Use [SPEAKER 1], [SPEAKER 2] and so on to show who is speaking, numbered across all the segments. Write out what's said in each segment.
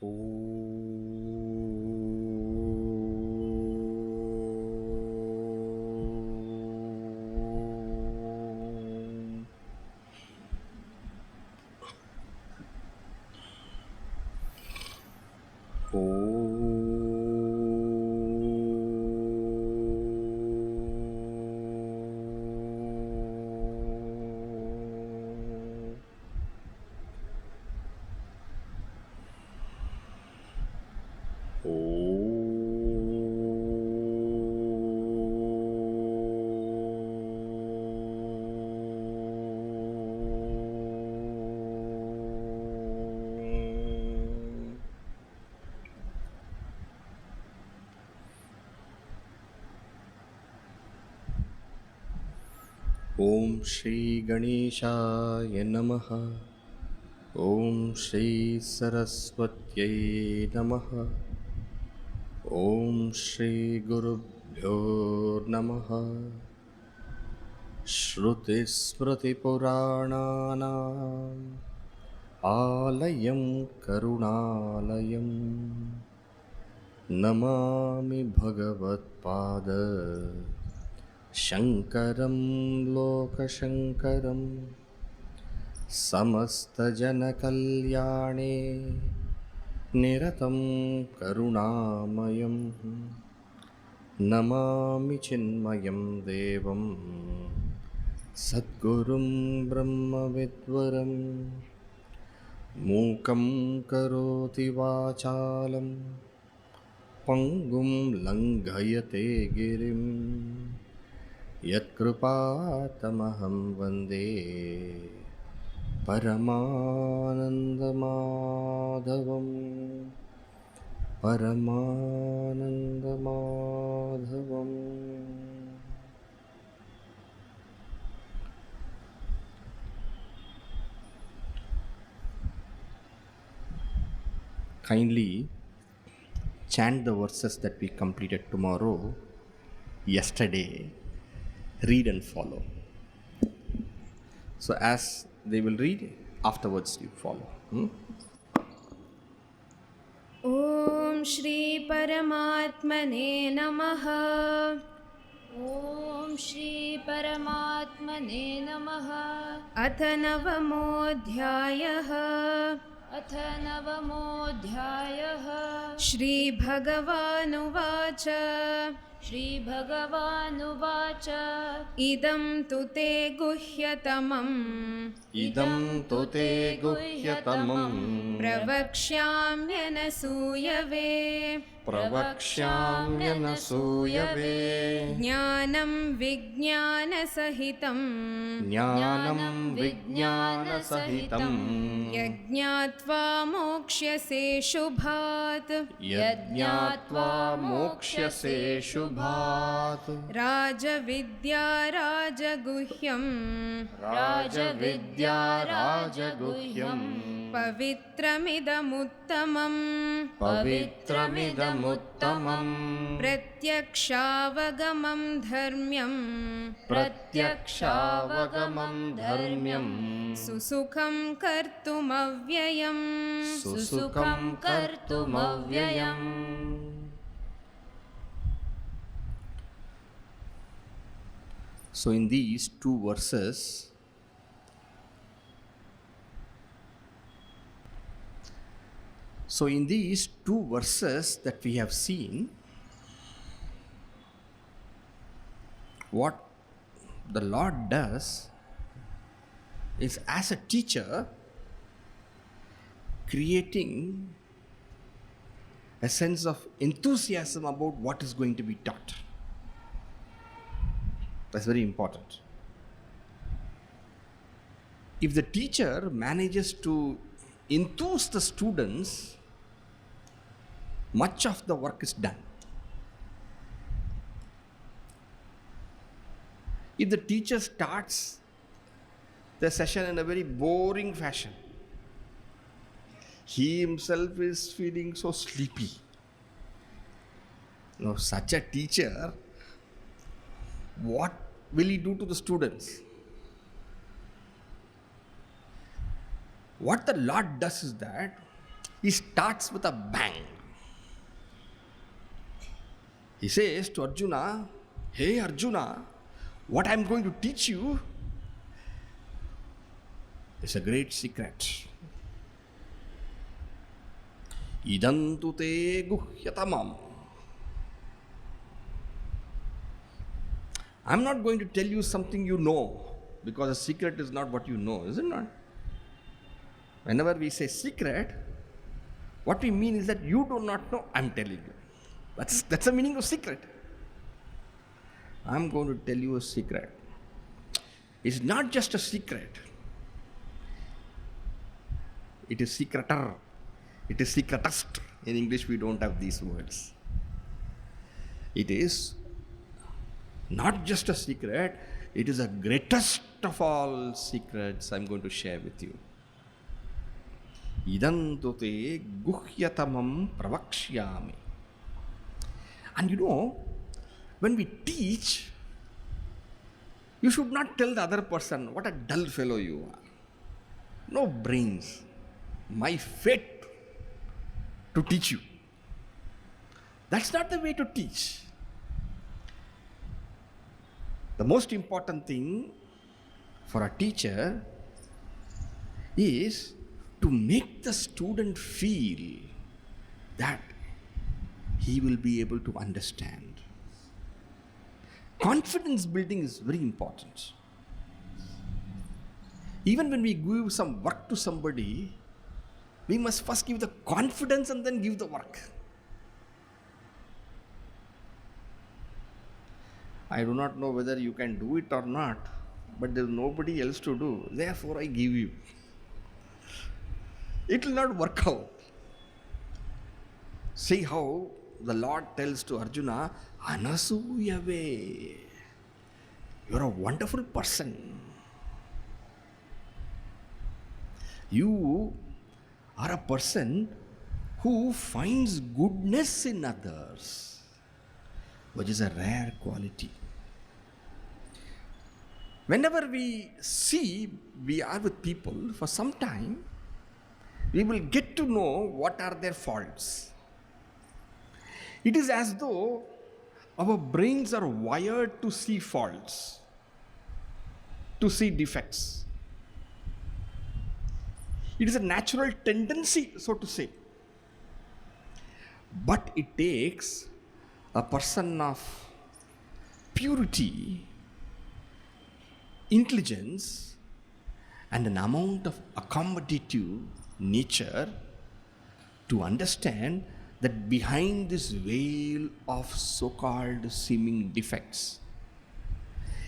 [SPEAKER 1] Om. Om Shri Ganeshaya Namaha. Om Shri Saraswatyai Namaha. Om Shri Gurubhyo Namaha. Shruti Smriti Purananam Alayam Karunalayam Namami Bhagavad Pada Shankaram Lokashankaram Samasthajanakalyane Niratam Karunamayam Namami Chinmayam Devam Sadgurum Brahmavidvaram Mukam Karoti Vachalam Pangum Langhayate Girim Yatkrupatamaham Vande Paramanandamadhavam Paramanandamadhavam. Kindly chant the verses that we completed yesterday, read and follow. So as they will read, afterwards you follow.
[SPEAKER 2] ॐ श्री परमात्मने नमः।
[SPEAKER 3] ॐ श्री परमात्मने नमः।
[SPEAKER 2] अथ नवमोऽध्यायः।
[SPEAKER 3] अथ नवमोऽध्यायः।
[SPEAKER 2] श्रीभगवानुवाच
[SPEAKER 3] श्रीभगवानुवाच
[SPEAKER 2] इदं तु ते गुह्यतमम्
[SPEAKER 1] इदं तु ते गुह्यतमं
[SPEAKER 2] प्रवक्ष्याम्यनसूयवे
[SPEAKER 1] प्रवक्ष्याम्यनसूयवे
[SPEAKER 2] ज्ञानं विज्ञानसहितं
[SPEAKER 1] ज्ञानं विज्ञानसहितं
[SPEAKER 2] यज्ञात्वा मोक्ष्यसे शुभात्
[SPEAKER 1] यज्ञात्वा मोक्ष्यसे शुभात्
[SPEAKER 2] राजविद्या राजगुह्यं
[SPEAKER 1] राजविद्या राजगुह्यं
[SPEAKER 2] पवित्रमिदमुत्तमम्
[SPEAKER 1] पवित्रमिदमुत्तमम्
[SPEAKER 2] प्रत्यक्षावगमं धर्म्यं
[SPEAKER 1] प्रत्यक्षावगमं धर्म्यं
[SPEAKER 2] सुसुखं कर्तुमव्ययम्
[SPEAKER 1] सुसुखं कर्तुमव्ययम्. So in these two verses, that we have seen, what the Lord does is, as a teacher, creating a sense of enthusiasm about what is going to be taught. That's very important. If the teacher manages to enthuse the students, much of the work is done. If the teacher starts the session in a very boring fashion, he himself is feeling so sleepy. Now, such a teacher, what will he do to the students? What the Lord does is that he starts with a bang. He says to Arjuna, hey Arjuna, what I am going to teach you is a great secret. Idantu te guhyatamam. I'm not going to tell you something you know, because a secret is not what you know, is it not? Whenever we say secret, what we mean is that you do not know, I'm telling you. That's the meaning of secret. I'm going to tell you a secret. It's not just a secret. It is secreter. It is secretest. In English, we don't have these words. It is not just a secret, it is the greatest of all secrets I'm going to share with you. Idantu te guhyatamam pravakshyami. And you know, when we teach, you should not tell the other person, what a dull fellow you are. No brains. My fate to teach you. That's not the way to teach. The most important thing for a teacher is to make the student feel that he will be able to understand. Confidence building is very important. Even when we give some work to somebody, we must first give the confidence and then give the work. I do not know whether you can do it or not, but there is nobody else to do. Therefore, I give you. It will not work out. See how the Lord tells to Arjuna, Anasuyave, you are a wonderful person. You are a person who finds goodness in others, which is a rare quality. Whenever we are with people for some time, we will get to know what are their faults. It is as though our brains are wired to see faults, to see defects. It is a natural tendency, so to say. But it takes a person of purity, intelligence, and an amount of accommodative nature to understand that behind this veil of so-called seeming defects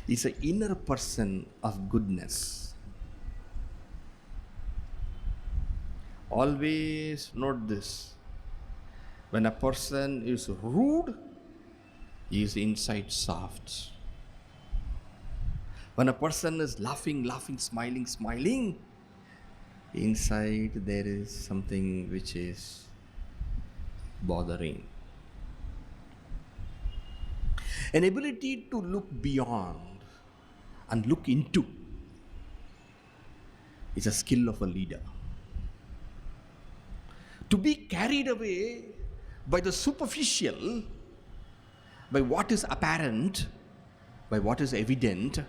[SPEAKER 1] is an inner person of goodness. Always note this. When a person is rude, he is inside soft. When a person is laughing, smiling, inside there is something which is bothering. An ability to look beyond and look into is a skill of a leader. To be carried away by the superficial, by what is apparent, by what is evident,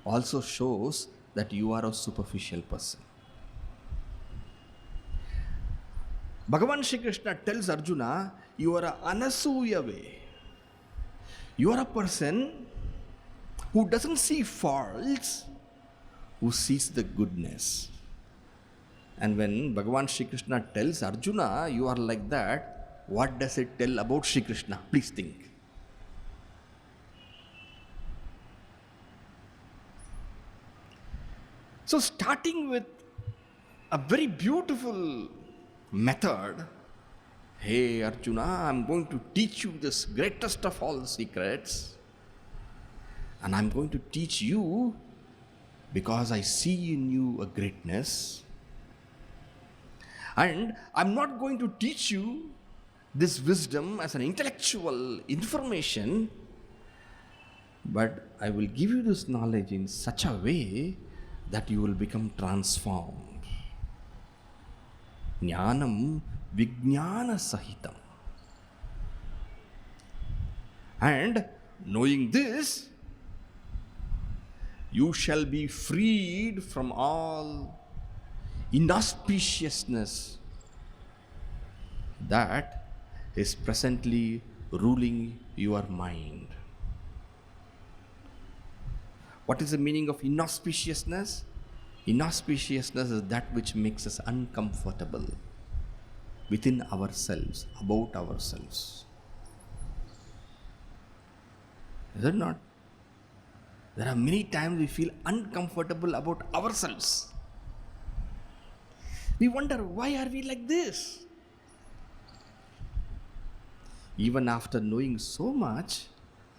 [SPEAKER 1] also shows that you are a superficial person. Bhagavan Shri Krishna tells Arjuna, you are an anasuyave. You are a person who doesn't see faults, who sees the goodness. And when Bhagavan Shri Krishna tells Arjuna, you are like that, what does it tell about Shri Krishna? Please think. So starting with a very beautiful method, hey Arjuna, I'm going to teach you this greatest of all secrets, and I'm going to teach you because I see in you a greatness. And I'm not going to teach you this wisdom as an intellectual information, but I will give you this knowledge in such a way that you will become transformed. Jnanam vijnana sahitam. And knowing this, you shall be freed from all inauspiciousness that is presently ruling your mind. What is the meaning of inauspiciousness? Inauspiciousness is that which makes us uncomfortable within ourselves, about ourselves. Is it not? There are many times we feel uncomfortable about ourselves. We wonder, why are we like this? Even after knowing so much,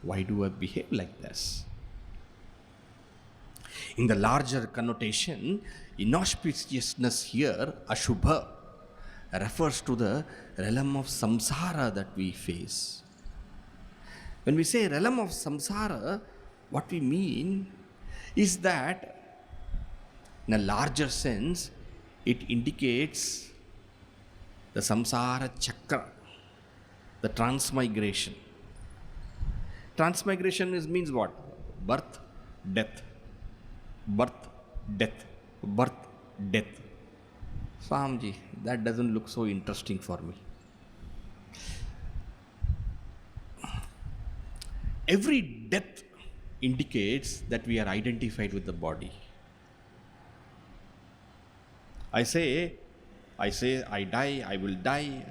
[SPEAKER 1] why do I behave like this? In the larger connotation, inauspiciousness here, ashubha, refers to the realm of samsara that we face. When we say realm of samsara, what we mean is that, in a larger sense, it indicates the samsara chakra, the transmigration. Transmigration means what? Birth, death. Birth, death. Birth, death. Swamiji, that doesn't look so interesting for me. Every death indicates that we are identified with the body. I say, I die, I will die,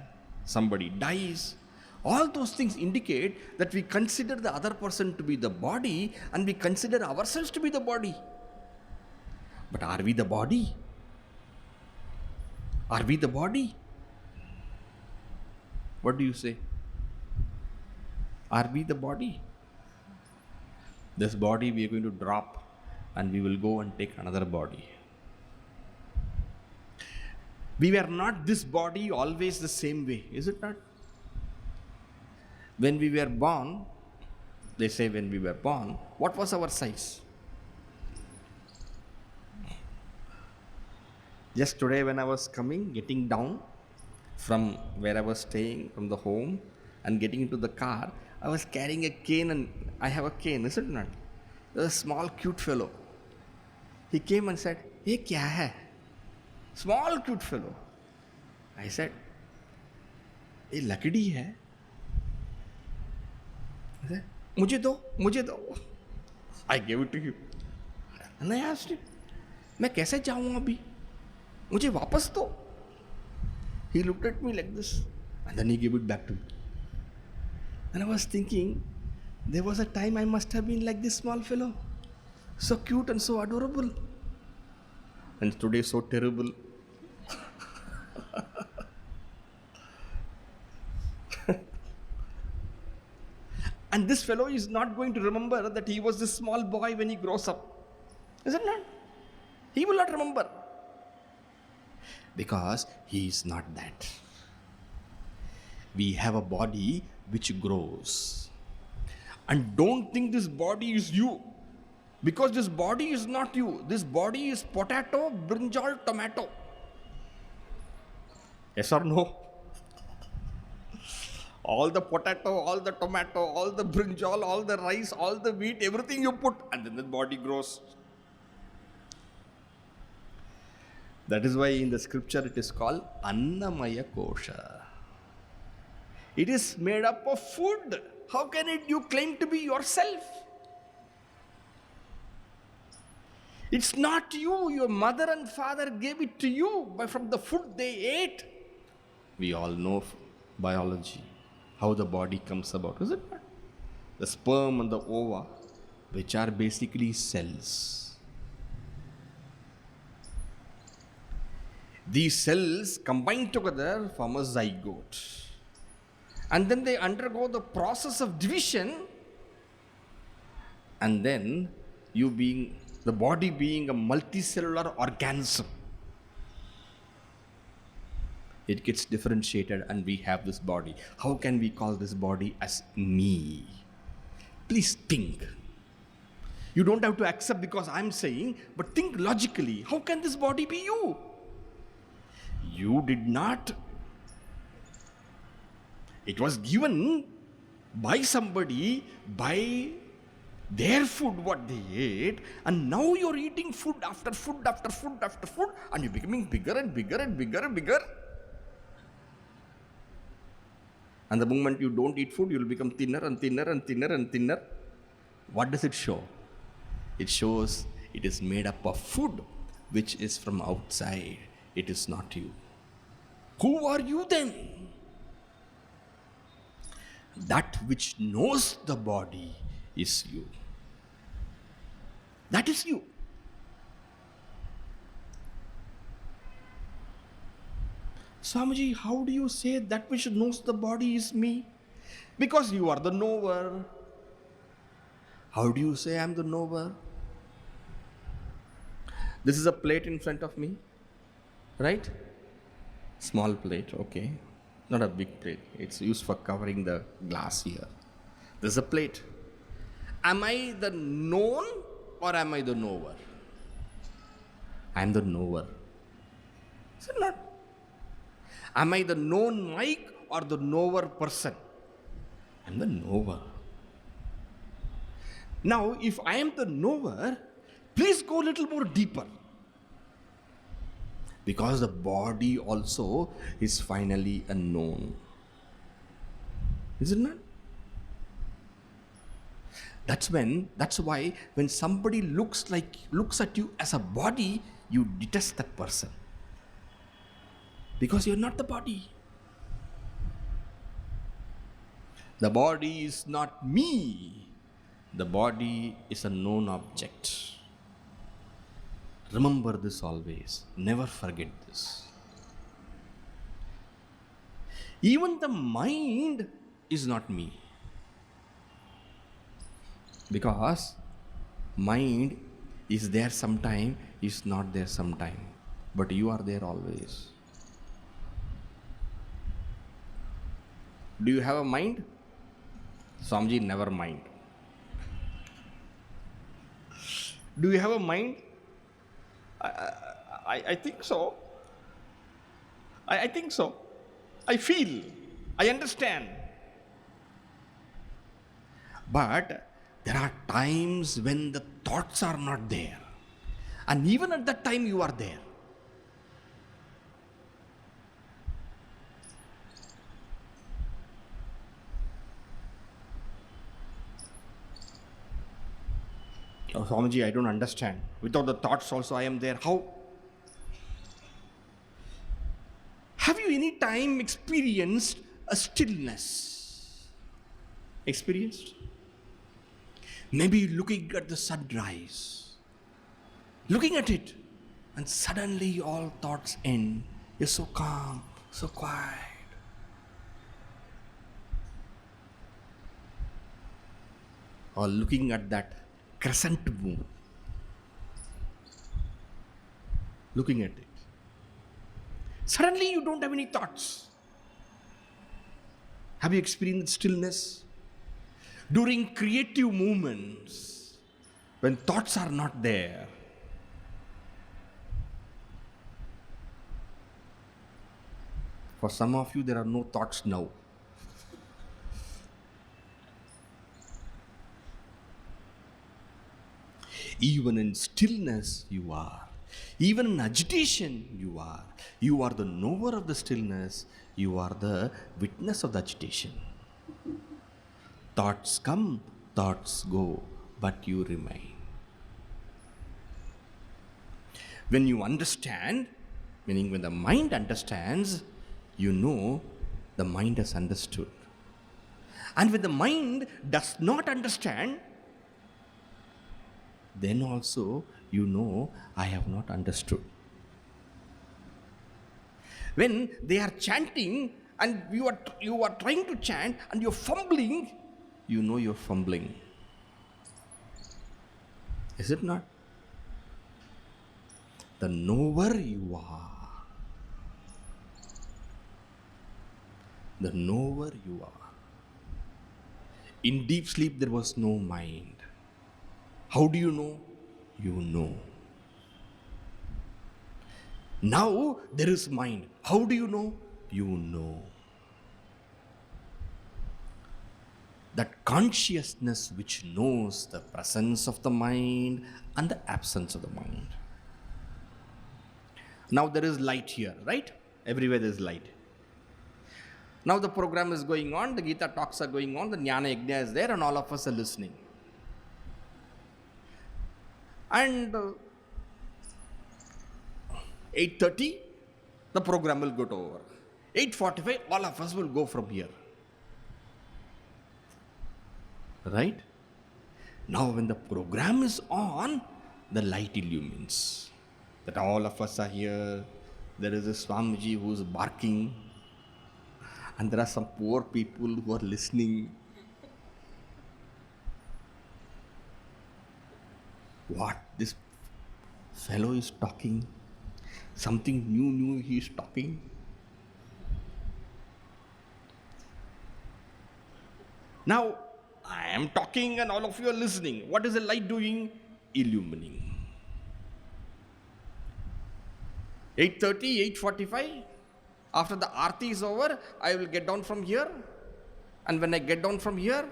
[SPEAKER 1] somebody dies. All those things indicate that we consider the other person to be the body and we consider ourselves to be the body. But are we the body? Are we the body? What do you say? Are we the body? This body we are going to drop and we will go and take another body. We were not this body always the same way, is it not? When we were born, they say when we were born, what was our size? Just today when I was getting down from where I was staying, from the home, and getting into the car, I was carrying a cane, and I have a cane, is it not? There was a small cute fellow. He came and said, "Ye kya hai?" Small cute fellow. I said, "Ye lakdi hai." I said, "Mujhe do." I gave it to him. And I asked him, "मैं कैसे जाऊँ अभी? मुझे वापस दो." He looked at me like this, and then he gave it back to me. And I was thinking, there was a time I must have been like this small fellow, so cute and so adorable, and today so terrible. And this fellow is not going to remember that he was this small boy when he grows up. Is it not? He will not remember. Because he is not that. We have a body which grows. And don't think this body is you. Because this body is not you. This body is potato, brinjal, tomato. Yes or no? All the potato, all the tomato, all the brinjal, all the rice, all the wheat, everything you put, and then the body grows. That is why in the scripture it is called Annamaya Kosha. It is made up of food. How can you claim to be yourself? It's not you. Your mother and father gave it to you from the food they ate. We all know biology, how the body comes about, is it not? The sperm and the ova, which are basically cells. These cells combine together form a zygote. And then they undergo the process of division. And then the body being a multicellular organism, it gets differentiated and we have this body. How can we call this body as me? Please think. You don't have to accept because I'm saying, but think logically. How can this body be you? You did not. It was given by somebody, by their food, what they ate, and now you're eating food after food after food after food, and you're becoming bigger and bigger and bigger and bigger. And the moment you don't eat food, you'll become thinner and thinner and thinner and thinner. What does it show? It shows it is made up of food, which is from outside. It is not you. Who are you then? That which knows the body is you. That is you. Swamiji, how do you say that which knows the body is me? Because you are the knower. How do you say I am the knower? This is a plate in front of me, right? Small plate, okay. Not a big plate. It's used for covering the glass here. This is a plate. Am I the known or am I the knower? I am the knower. Is it not? Am I the known Mike or the knower person? I am the knower. Now, if I am the knower, please go a little more deeper. Because the body also is finally unknown. Is it not? That's why when somebody looks at you as a body, you detest that person. Because you're not the body. The body is not me. The body is a known object. Remember this always. Never forget this. Even the mind is not me. Because mind is there sometime, is not there sometime. But you are there always. Do you have a mind? Swamiji, never mind. Do you have a mind? I think so. I think so. I feel. I understand. But there are times when the thoughts are not there. And even at that time you are there. Oh, Swamiji, I don't understand. Without the thoughts also I am there. How? Have you any time experienced a stillness? Experienced? Maybe looking at the sunrise. Looking at it. And suddenly all thoughts end. You're so calm, so quiet. Or looking at that crescent moon. Looking at it. Suddenly you don't have any thoughts. Have you experienced stillness? During creative moments, when thoughts are not there, for some of you, there are no thoughts now. Even in stillness, you are. Even in agitation, you are. You are the knower of the stillness. You are the witness of the agitation. Thoughts come, thoughts go, but you remain. When you understand, meaning when the mind understands, you know the mind has understood. And when the mind does not understand, then also you know I have not understood. When they are chanting and you are trying to chant and you're fumbling, you know you're fumbling. Is it not? The knower you are. The knower you are. In deep sleep there was no mind. How do you know? You know. Now there is mind. How do you know? You know. That consciousness which knows the presence of the mind and the absence of the mind. Now there is light here, right? Everywhere there is light. Now the program is going on, the Gita talks are going on, the Jnana Yajna is there, and all of us are listening. And 8:30, the program will get over. 8:45, all of us will go from here. Right? Now when the program is on, the light illumines. That all of us are here. There is a Swamiji who is barking. And there are some poor people who are listening. What? This fellow is talking. Something new he is talking. Now, I am talking and all of you are listening. What is the light doing? Illumining. 8:30, 8:45. After the Aarti is over, I will get down from here. And when I get down from here,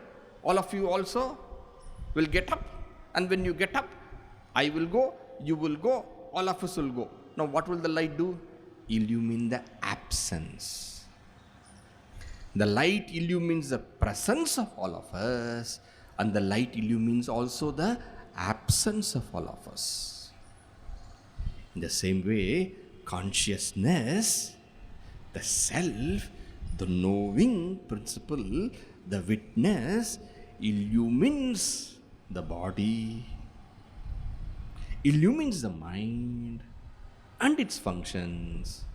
[SPEAKER 1] all of you also will get up. And when you get up, I will go, you will go, all of us will go. Now what will the light do? Illumine the absence. The light illumines the presence of all of us, and the light illumines also the absence of all of us. In the same way, consciousness, the self, the knowing principle, the witness, illumines the body, illumines the mind and its functions.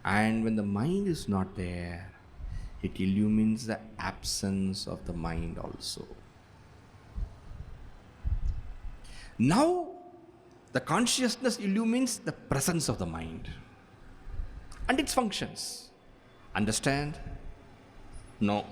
[SPEAKER 1] And when the mind is not there, it illumines the absence of the mind also. Now, the consciousness illumines the presence of the mind and its functions. Understand? No.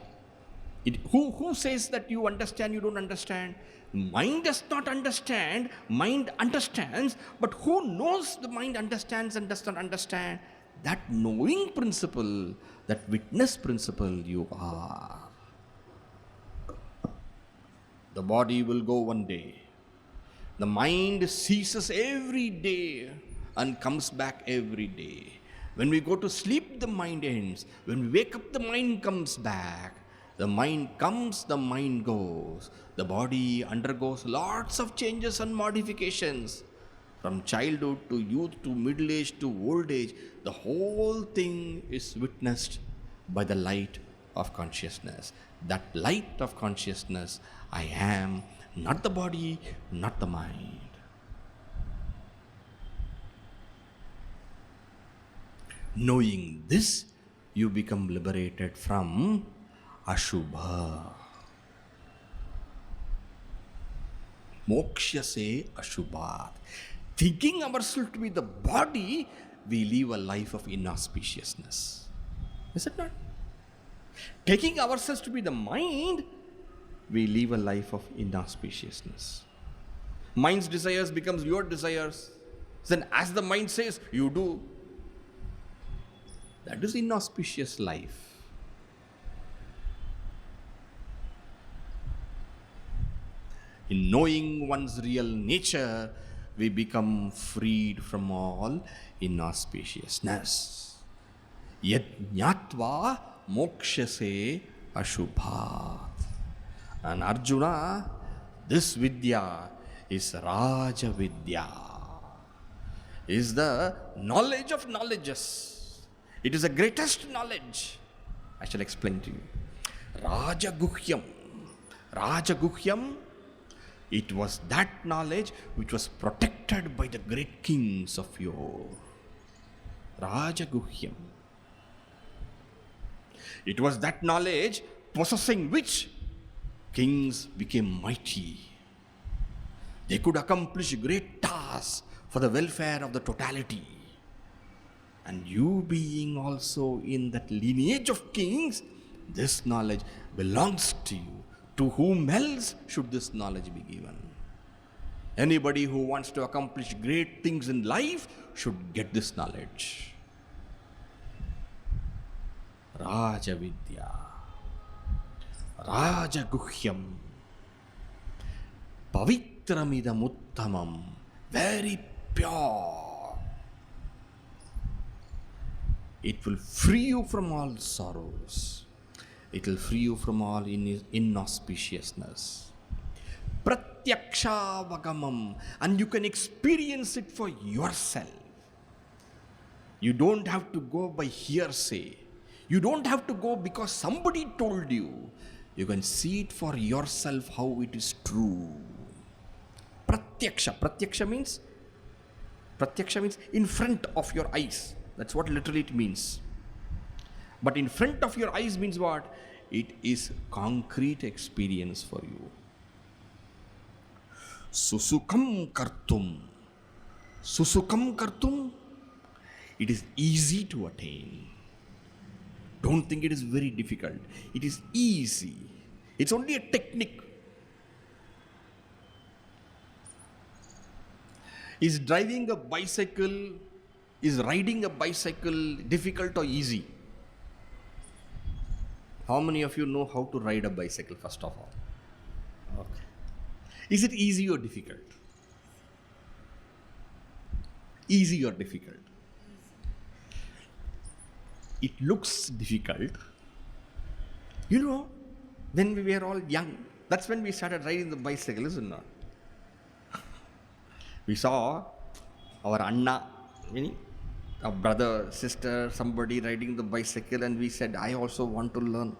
[SPEAKER 1] Who says that you understand, you don't understand? Mind does not understand, mind understands, but who knows the mind understands and does not understand? That knowing principle, that witness principle you are. The body will go one day. The mind ceases every day and comes back every day. When we go to sleep, the mind ends. When we wake up, the mind comes back. The mind comes, the mind goes. The body undergoes lots of changes and modifications. From childhood to youth to middle age to old age, the whole thing is witnessed by the light of consciousness. That light of consciousness, I am, not the body, not the mind. Knowing this, you become liberated from Ashubha. Mokshase Ashubhat. Thinking ourselves to be the body, we live a life of inauspiciousness. Is it not? Taking ourselves to be the mind, we live a life of inauspiciousness. Mind's desires becomes your desires. Then as the mind says, you do. That is inauspicious life. In knowing one's real nature, we become freed from all inauspiciousness. Yat jnatva mokshase ashubhat. And Arjuna, this Vidhya is Raja Vidhya. Is the knowledge of knowledges. It is the greatest knowledge. I shall explain to you. Raja Guhyam. Raja Guhyam, it was that knowledge which was protected by the great kings of yore. Raja Guhyam. It was that knowledge possessing which kings became mighty. They could accomplish great tasks for the welfare of the totality. And you being also in that lineage of kings, this knowledge belongs to you. To whom else should this knowledge be given? Anybody who wants to accomplish great things in life should get this knowledge. Rajavidya, Rajaguhyam, Pavitramidam uttamam, very pure. It will free you from all sorrows. It will free you from all inauspiciousness. Pratyaksha-vagamam, and you can experience it for yourself. You don't have to go by hearsay. You don't have to go because somebody told you. You can see it for yourself how it is true. Pratyaksha. Pratyaksha means in front of your eyes. That's what literally it means. But in front of your eyes means what? It is concrete experience for you. Susukam kartum. Susukam kartum. It is easy to attain. Don't think it is very difficult. It is easy. It's only a technique. Is riding a bicycle difficult or easy? How many of you know how to ride a bicycle first of all? Okay. Is it easy or difficult? Easy or difficult? It looks difficult. You know, when we were all young, that's when we started riding the bicycle, isn't it? We saw our Anna, our brother, sister, somebody riding the bicycle, and we said, I also want to learn.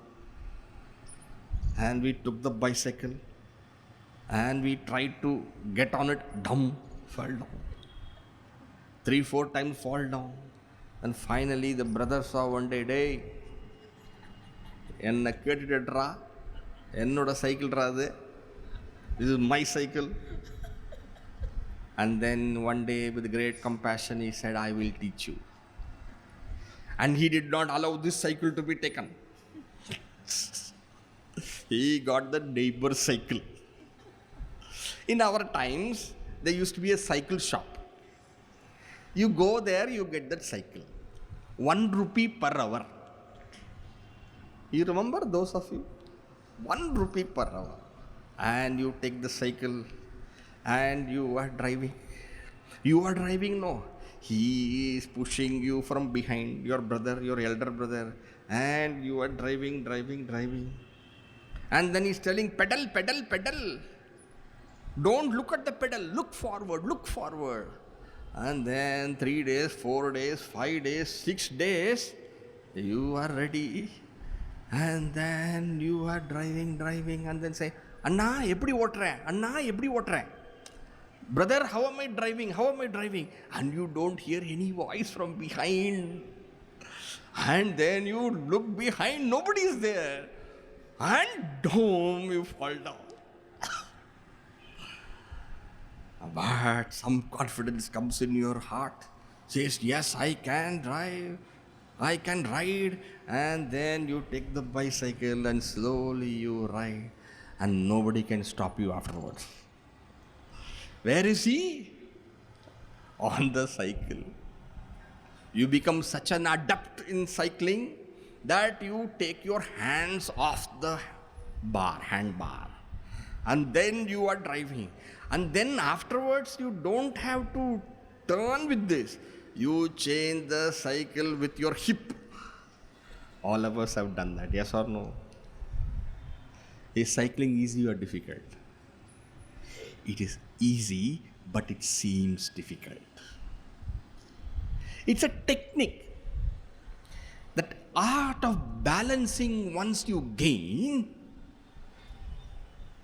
[SPEAKER 1] And we took the bicycle and we tried to get on it, fall down. 3-4 times fall down. And finally the brother saw one day, "Day, enna ketittra, ennoda cycle ra adu. This is my cycle." And then one day with great compassion he said, "I will teach you." And he did not allow this cycle to be taken. He got the neighbor's cycle. In our times, there used to be a cycle shop. You go there, you get that cycle. 1 rupee per hour. You remember those of you? 1 rupee per hour. And you take the cycle and you are driving. You are driving, no. He is pushing you from behind, your brother, your elder brother, and you are driving. And then he's telling, pedal. Don't look at the pedal, look forward. And then 3 days, 4 days, 5 days, 6 days, you are ready. And then you are driving, and then say, Anna, eppadi otra? Brother, how am I driving? And you don't hear any voice from behind. And then you look behind, nobody is there. And boom, you fall down. But some confidence comes in your heart. Says, yes, I can drive. I can ride. And then you take the bicycle and slowly you ride. And nobody can stop you afterwards. Where is he? On the cycle. You become such an adept in cycling that you take your hands off the handbar. And then you are driving. And then afterwards you don't have to turn with this. You change the cycle with your hip. All of us have done that, yes or no? Is cycling easy or difficult? It is easy, but it seems difficult. It's a technique. That art of balancing once you gain,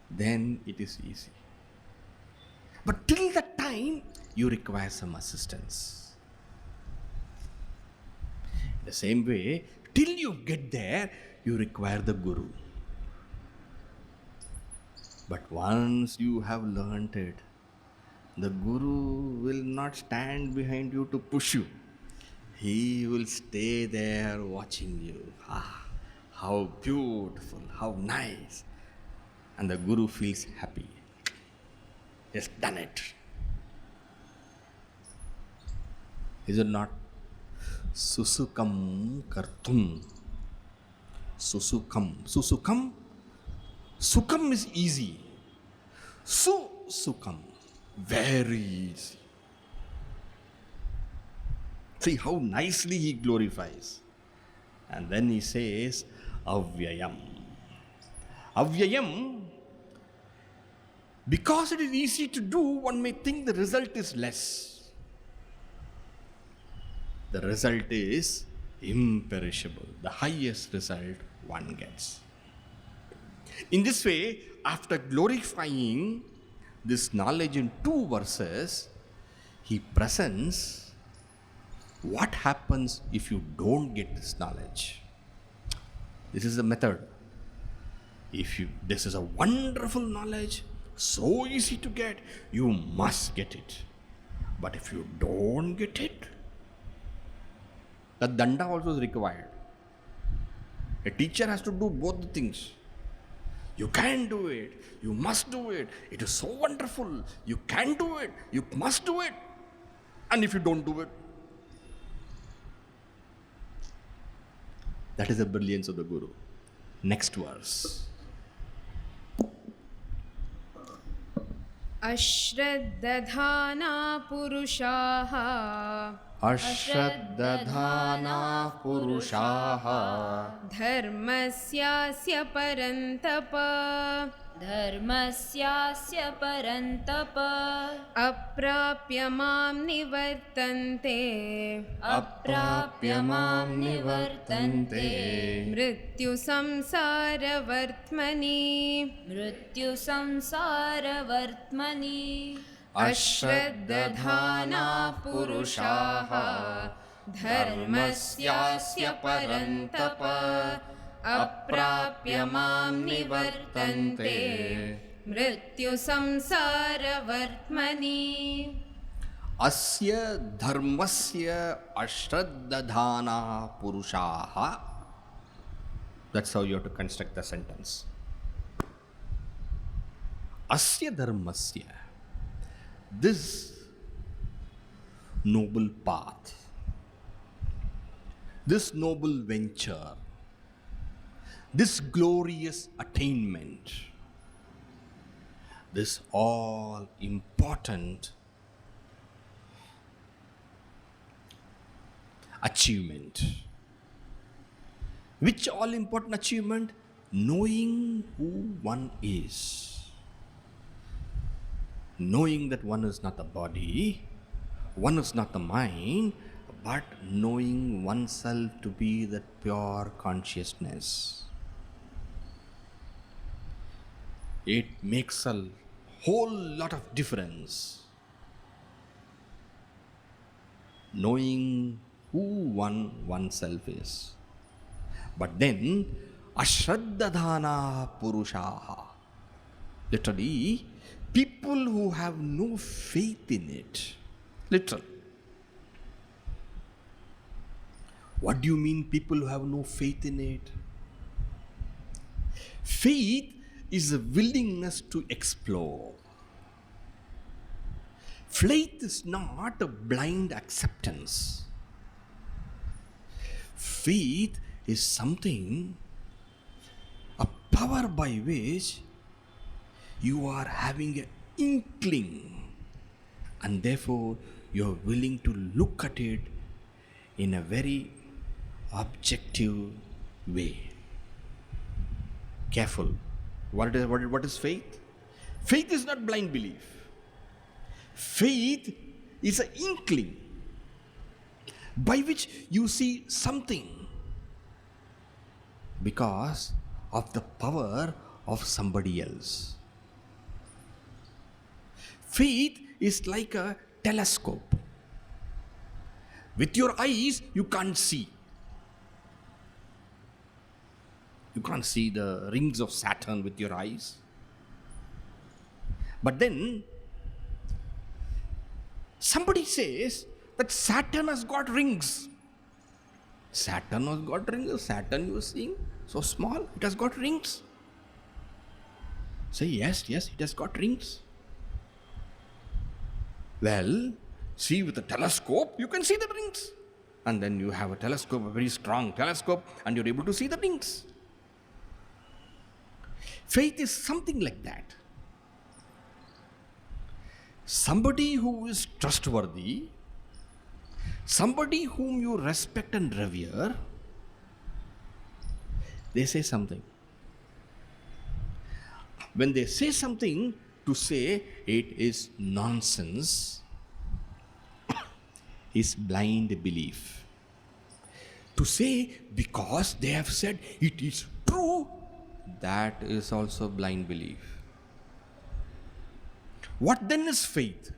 [SPEAKER 1] then it is easy. But till that time, you require some assistance. The same way, till you get there, you require the guru. But once you have learnt it, the guru will not stand behind you to push you. He will stay there watching you. Ah, how beautiful, how nice. And the guru feels happy. He's done it. Is it not? Susukam kartum. Susukham. Susukham. Sukham is easy. Susukham. Very easy. See how nicely he glorifies. And then he says, Avyayam. Avyayam, because it is easy to do, one may think the result is less. The result is imperishable. The highest result one gets. In this way, after glorifying this knowledge in 2 verses, he presents what happens if you don't get this knowledge. This is the method. This is a wonderful knowledge, so easy to get, you must get it. But if you don't get it, the danda also is required. A teacher has to do both the things. You can do it, you must do it. It is so wonderful. You can do it, you must do it. And if you don't do it, that is the brilliance of the Guru. Next verse.
[SPEAKER 2] aśraddadhānāḥ puruṣāः
[SPEAKER 1] aśraddadhānāḥ puruṣāः
[SPEAKER 2] dharmasyāsya parantapa
[SPEAKER 3] dharmasyāsya parantapa
[SPEAKER 2] aprāpya nivartantē
[SPEAKER 3] aprāpya nivartantē
[SPEAKER 2] mṛtyusaṃsāravartmani
[SPEAKER 3] mṛtyusaṃsāravartmani
[SPEAKER 2] aśraddadhānāḥ puruṣāः dharmasyāsya parantapa aprāpya nivartantē mṛtyusaṃsāravartmani.
[SPEAKER 1] Asya dharmasya aśraddadhānāḥ puruṣāः. That's how you have to construct the sentence. Asya dharmasya. This noble path, this noble venture, this glorious attainment, this all important achievement. Which all important achievement? Knowing who one is. Knowing that one is not the body, one is not the mind, but knowing oneself to be that pure consciousness. It makes a whole lot of difference. Knowing who oneself is. But then, aśraddadhānāḥ puruṣāः. Literally, people who have no faith in it. Literal. What do you mean people who have no faith in it? Faith is a willingness to explore. Faith is not a blind acceptance. Faith is something, a power by which you are having an inkling, and therefore you are willing to look at it in a very objective way. Careful. What is faith? Faith is not blind belief. Faith is an inkling by which you see something because of the power of somebody else. Faith is like a telescope. With your eyes, you can't see. You can't see the rings of Saturn with your eyes. But then, somebody says that Saturn has got rings. Saturn has got rings. Saturn you are seeing, so small, it has got rings. Say, yes, it has got rings. Well, see with a telescope, you can see the rings. And then you have a telescope, a very strong telescope, and you're able to see the rings. Faith is something like that. Somebody who is trustworthy, somebody whom you respect and revere, they say something. When they say something, to say it is nonsense is blind belief. To say because they have said it is true, that is also blind belief. What then is faith?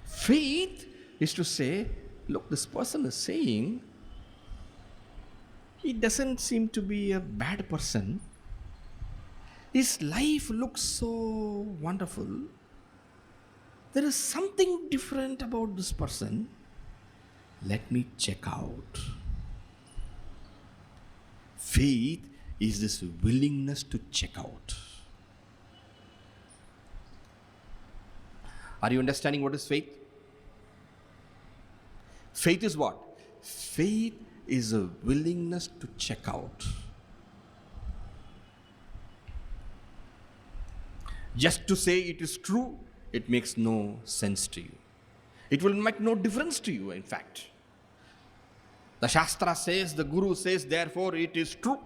[SPEAKER 1] Faith is to say, look, this person is saying he doesn't seem to be a bad person. His life looks so wonderful. There is something different about this person. Let me check out. Faith is this willingness to check out. Are you understanding what is faith? Faith is what? Faith is a willingness to check out. Just to say it is true, it makes no sense to you. It will make no difference to you, in fact. The Shastra says, the Guru says, therefore it is true.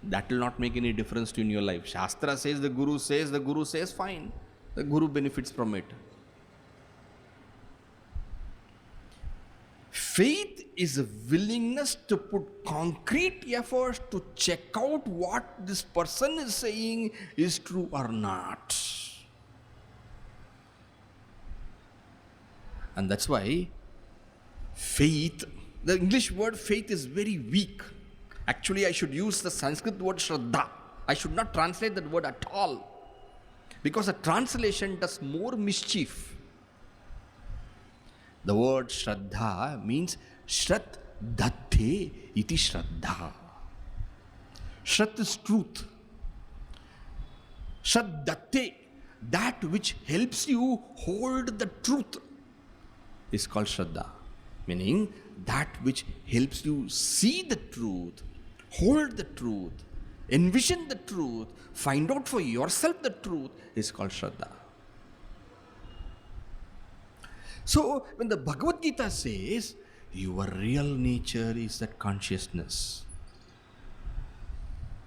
[SPEAKER 1] That will not make any difference to you in your life. Shastra says, the Guru says, fine. The Guru benefits from it. Faith is a willingness to put concrete efforts to check out what this person is saying is true or not. And that's why faith, the English word faith is very weak. Actually, I should use the Sanskrit word shraddha. I should not translate that word at all, because a translation does more mischief. The word shraddha means aśraddadhānāḥ iti shraddha. Shraddha is truth. Aśraddadhānāḥ, that which helps you hold the truth, is called shraddha. Meaning, that which helps you see the truth, hold the truth, envision the truth, find out for yourself the truth, is called shraddha. So, when the Bhagavad Gita says, your real nature is that consciousness.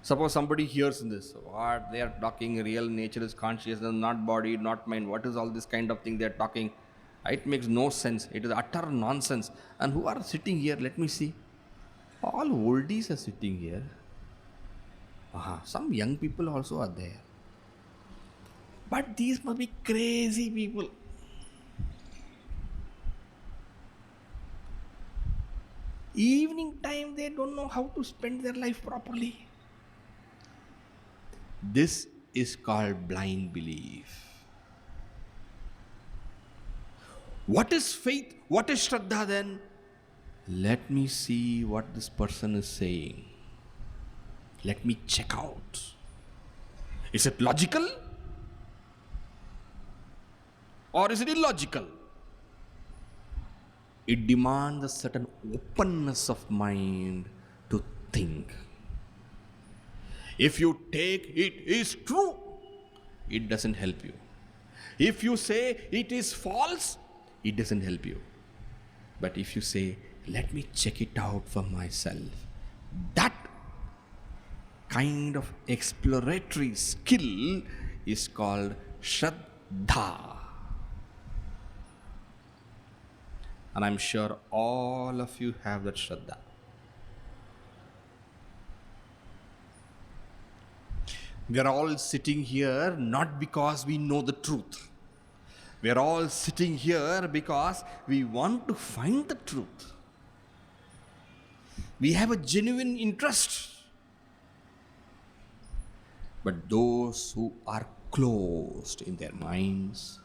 [SPEAKER 1] Suppose somebody hears this, what they are talking, real nature is consciousness, not body, not mind. What is all this kind of thing they are talking? It makes no sense. It is utter nonsense. And who are sitting here? Let me see. All oldies are sitting here. Some young people also are there. But these must be crazy people. Evening time, they don't know how to spend their life properly. This is called blind belief. What is faith? What is shraddha then? Let me see what this person is saying. Let me check out. Is it logical? Or is it illogical? It demands a certain openness of mind to think. If you take it is true, it doesn't help you. If you say it is false, it doesn't help you. But if you say, let me check it out for myself, that kind of exploratory skill is called shraddha. And I'm sure all of you have that shraddha. We are all sitting here not because we know the truth. We are all sitting here because we want to find the truth. We have a genuine interest. But those who are closed in their minds,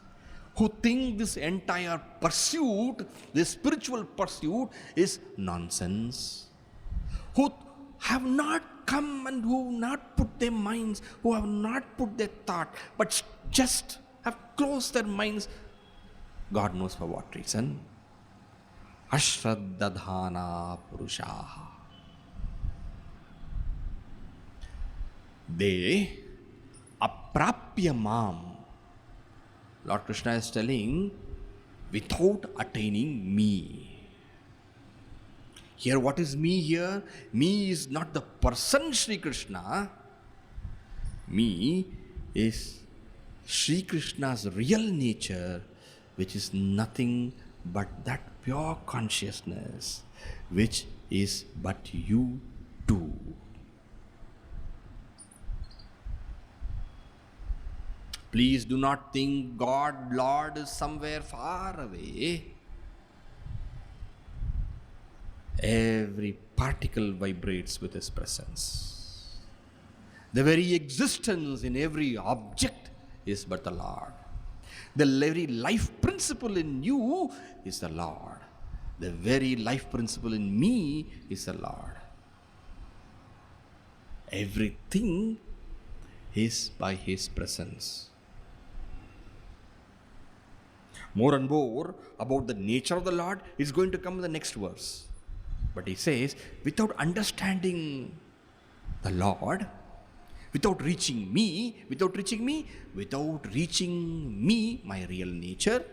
[SPEAKER 1] who think this entire pursuit, this spiritual pursuit, is nonsense, who have not come and who have not put their minds, who have not put their thought, but just have closed their minds, God knows for what reason. Aśraddadhānāḥ puruṣā. They aprāpya mam. Lord Krishna is telling, without attaining me. Here, what is me here? Me is not the person Sri Krishna. Me is Sri Krishna's real nature, which is nothing but that pure consciousness, which is but you too. Please do not think God, Lord is somewhere far away. Every particle vibrates with His presence. The very existence in every object is but the Lord. The very life principle in you is the Lord. The very life principle in me is the Lord. Everything is by His presence. More and more about the nature of the Lord is going to come in the next verse. But he says, without understanding the Lord, without reaching me, my real nature,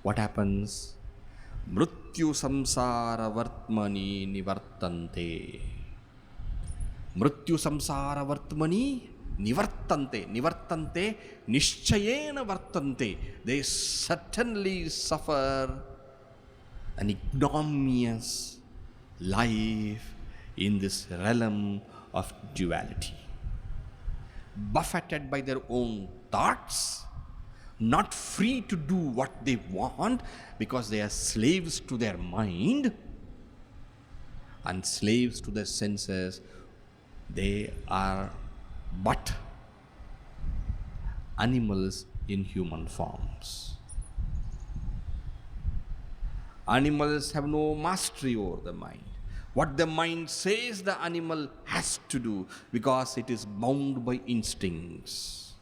[SPEAKER 1] what happens? mṛtyusaṃsāravartmani nivartantē. mṛtyusaṃsāravartmani nivartantē. Niśchayena vartante. They certainly suffer an ignominious life in this realm of duality. Buffeted by their own thoughts, not free to do what they want because they are slaves to their mind and slaves to their senses. They are but animals in human forms. Animals have no mastery over the mind. What the mind says, the animal has to do because it is bound by instincts.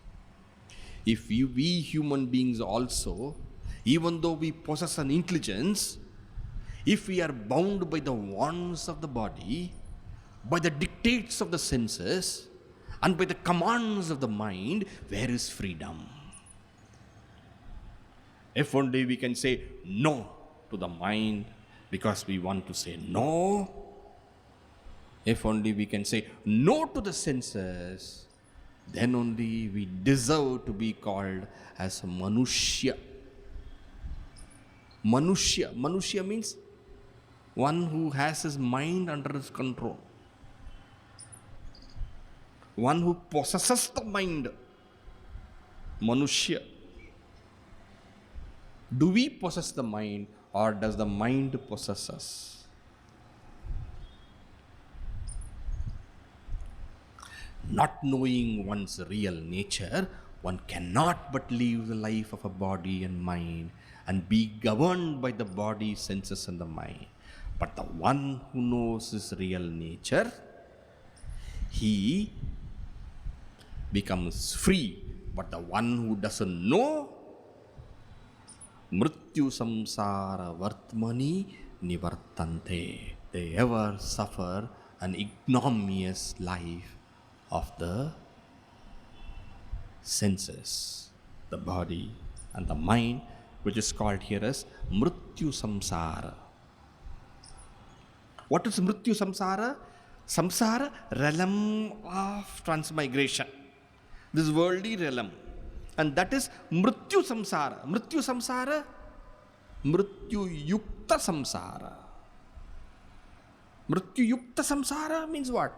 [SPEAKER 1] If we human beings also, even though we possess an intelligence, if we are bound by the wants of the body, by the dictates of the senses, and by the commands of the mind, where is freedom? If only we can say no to the mind because we want to say no. If only we can say no to the senses, then only we deserve to be called as manushya. Manushya means one who has his mind under his control. One who possesses the mind. Manushya. Do we possess the mind or does the mind possess us? Not knowing one's real nature, one cannot but live the life of a body and mind and be governed by the body, senses and the mind. But the one who knows his real nature, he becomes free. But the one who doesn't know, mṛtyusaṃsāravartmani nivartantē. They ever suffer an ignominious life of the senses, the body and the mind, which is called here as mṛtyusaṃsāra. What is mṛtyusaṃsāra? Samsara, realm of transmigration. This worldly realm. And that is mṛtyusaṃsāra. Mṛtyusaṃsāra, mṛtyuyukta samsara. Mṛtyuyukta samsara means what?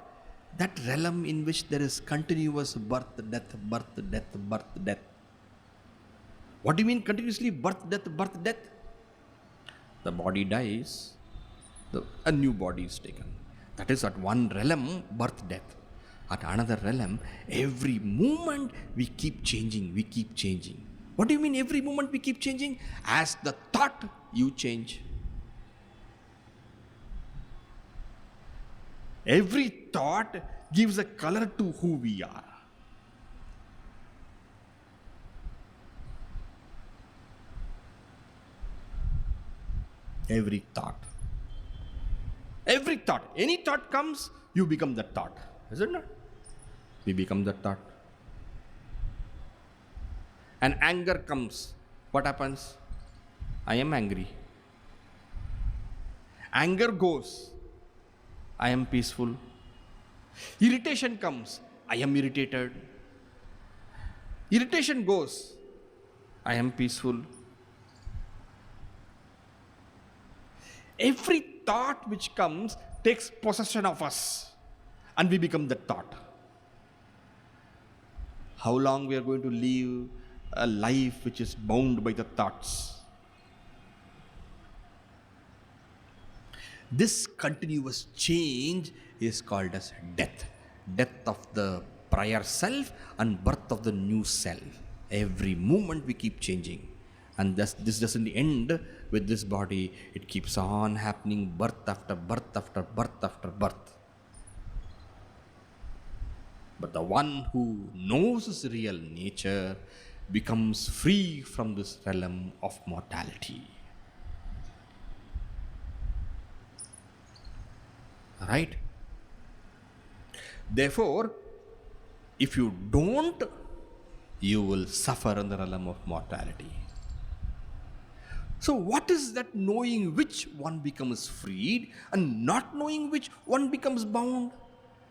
[SPEAKER 1] That realm in which there is continuous birth, death, birth, death, birth, death. What do you mean continuously birth, death, birth, death? The body dies, a new body is taken. That is at one realm, birth, death. At another realm, every moment we keep changing, we keep changing. What do you mean every moment we keep changing? As the thought, you change. Every thought gives a color to who we are. Every thought. Any thought comes, you become that thought. Is it not? We become that thought. and anger comes, what happens? I am angry. Anger goes, I am peaceful. Irritation comes, I am irritated. Irritation goes, I am peaceful. Every thought which comes takes possession of us and we become that thought. How long we are going to live a life which is bound by the thoughts? This continuous change is called as death. Death of the prior self and birth of the new self. Every moment we keep changing. And this doesn't end with this body. It keeps on happening, birth after birth after birth after birth. But the one who knows his real nature becomes free from this realm of mortality. Right? Therefore, if you don't, you will suffer in the realm of mortality. So what is that knowing which one becomes freed and not knowing which one becomes bound?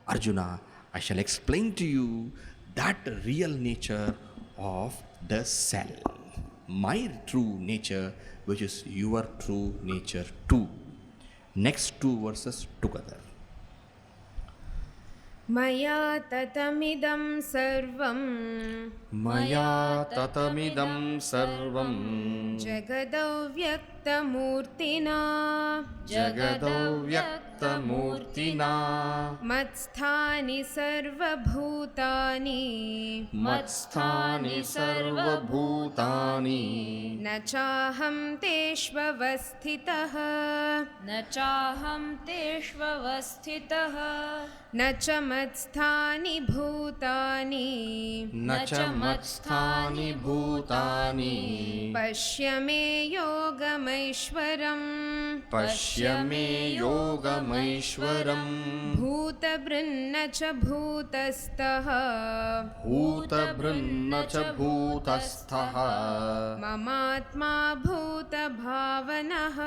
[SPEAKER 1] Arjuna, I shall explain to you that real nature of the self. My true nature, which is your true nature too. Next two verses together.
[SPEAKER 2] मया ततमिदं सर्वं
[SPEAKER 3] मया ततमिदं सर्वं
[SPEAKER 2] जगदव्यक्तमूर्तिना
[SPEAKER 3] जगदव्यक्तमूर्तिना
[SPEAKER 2] मत्स्थानि सर्वभूतानि
[SPEAKER 3] मत्स्थानि सर्वभूतानि
[SPEAKER 2] न चाहं तेष्ववस्थितः
[SPEAKER 3] न चाहं तेष्ववस्थितः
[SPEAKER 2] न च मत्स्थानि भूतानि
[SPEAKER 3] न च मत्स्थानि भूतानि
[SPEAKER 2] पश्य मे योगमैश्वरम्
[SPEAKER 3] पश्य मे योगमैश्वरम्
[SPEAKER 2] भूतभृन्न च भूतस्थः
[SPEAKER 3] भूतभृन्न च भूतस्थः
[SPEAKER 2] ममात्मा भूतभावनः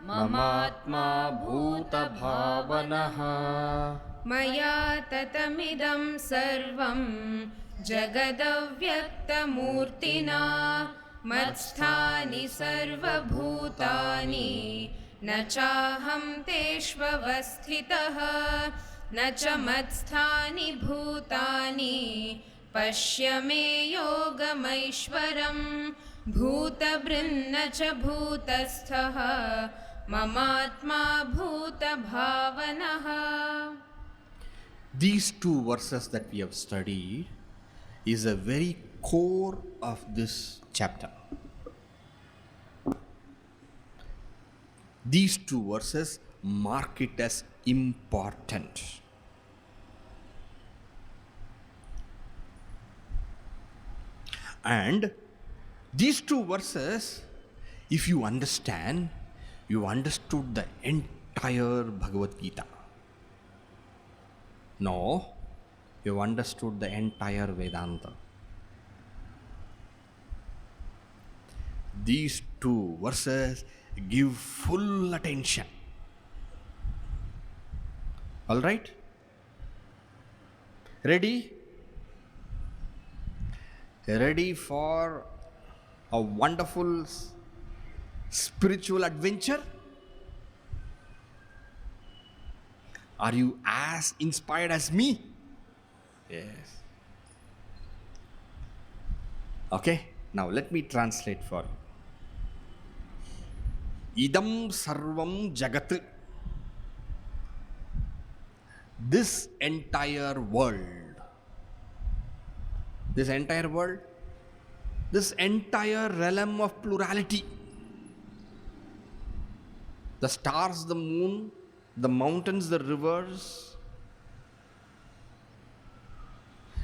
[SPEAKER 3] ममात्मा भूतभावनः
[SPEAKER 2] मया ततमिदं सर्वं जगदव्यक्तमूर्तिना मत्स्थानि सर्वभूतानि न चाहं तेष्ववस्थितः न च मत्स्थानि भूतानि पश्य मे योगमैश्वरम् भूतभृन्न च भूतस्थः ममात्मा भूतभावनः.
[SPEAKER 1] These two verses that we have studied is a very core of this chapter. These two verses mark it as important. And these two verses, if you understand, you understood the entire Bhagavad Gita. No, you understood the entire Vedanta. These two verses give full attention. All right? Ready? Ready for a wonderful spiritual adventure? Are you as inspired as me? Yes. Okay, now let me translate for you. Idam sarvam jagat. This entire world, this entire realm of plurality, the stars, the moon, the mountains, the rivers,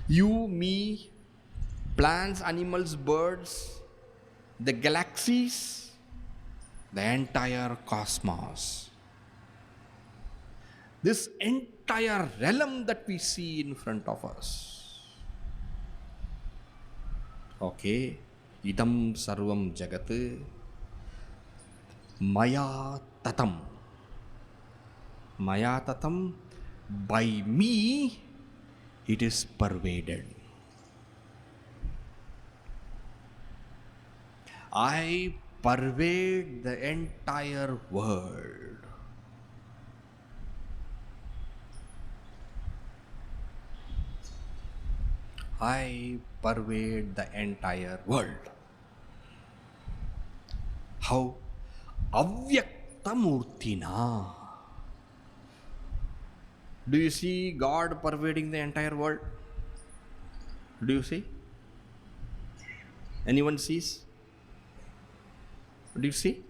[SPEAKER 1] you, me, plants, animals, birds, the galaxies, the entire cosmos. This entire realm that we see in front of us. Okay. Idam sarvam jagat maya tatam. Maya tatam, by me it is pervaded. I pervade the entire world. I pervade the entire world. How? Avyaktamūrtinā. Do you see God pervading the entire world? Do you see? Anyone sees? Do you see?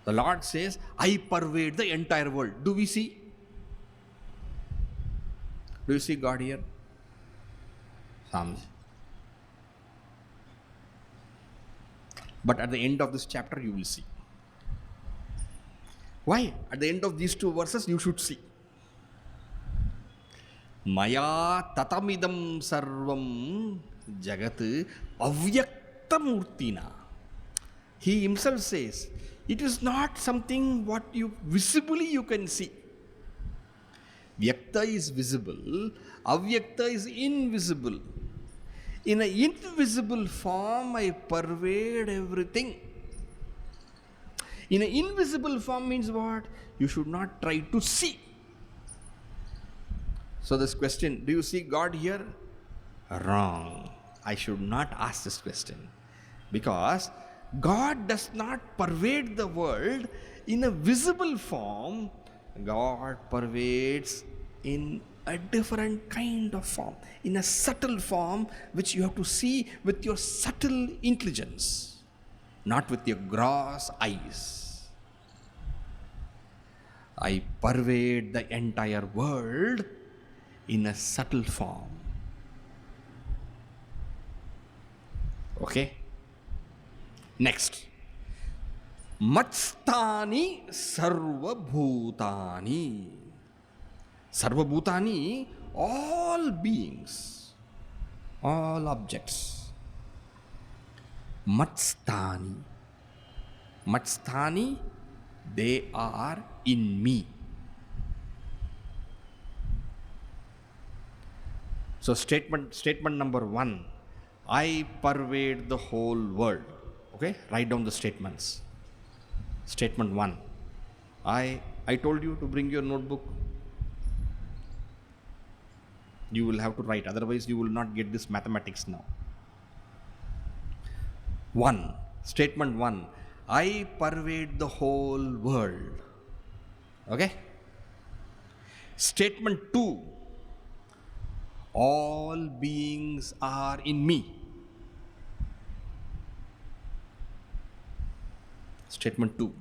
[SPEAKER 1] The Lord says, I pervade the entire world. Do we see? Do you see God here? Swami. But at the end of this chapter, you will see. Why? At the end of these two verses, you should see. Maya tatamidaṃ sarvaṃ jagat avyaktamūrtinā. He himself says, it is not something what you visibly you can see. Vyakta is visible, avyakta is invisible. In an invisible form, I pervade everything. In an invisible form means what? You should not try to see. So this question, do you see God here? Wrong. I should not ask this question. Because God does not pervade the world in a visible form. God pervades in a different kind of form, in a subtle form which you have to see with your subtle intelligence, not with your gross eyes. I pervade the entire world in a subtle form. Okay? Next. Matsthāni sarvabhūtāni. Sarvabhūtāni, all beings, all objects. Matsthāni. Matsthāni, they are in me. So statement number 1, I pervade the whole world. Okay, write down the statements. Statement 1, I told you to bring your notebook. You will have to write, otherwise you will not get this mathematics now. 1, statement 1, I pervade the whole world. Okay? Statement 2, all beings are in me. Statement 2.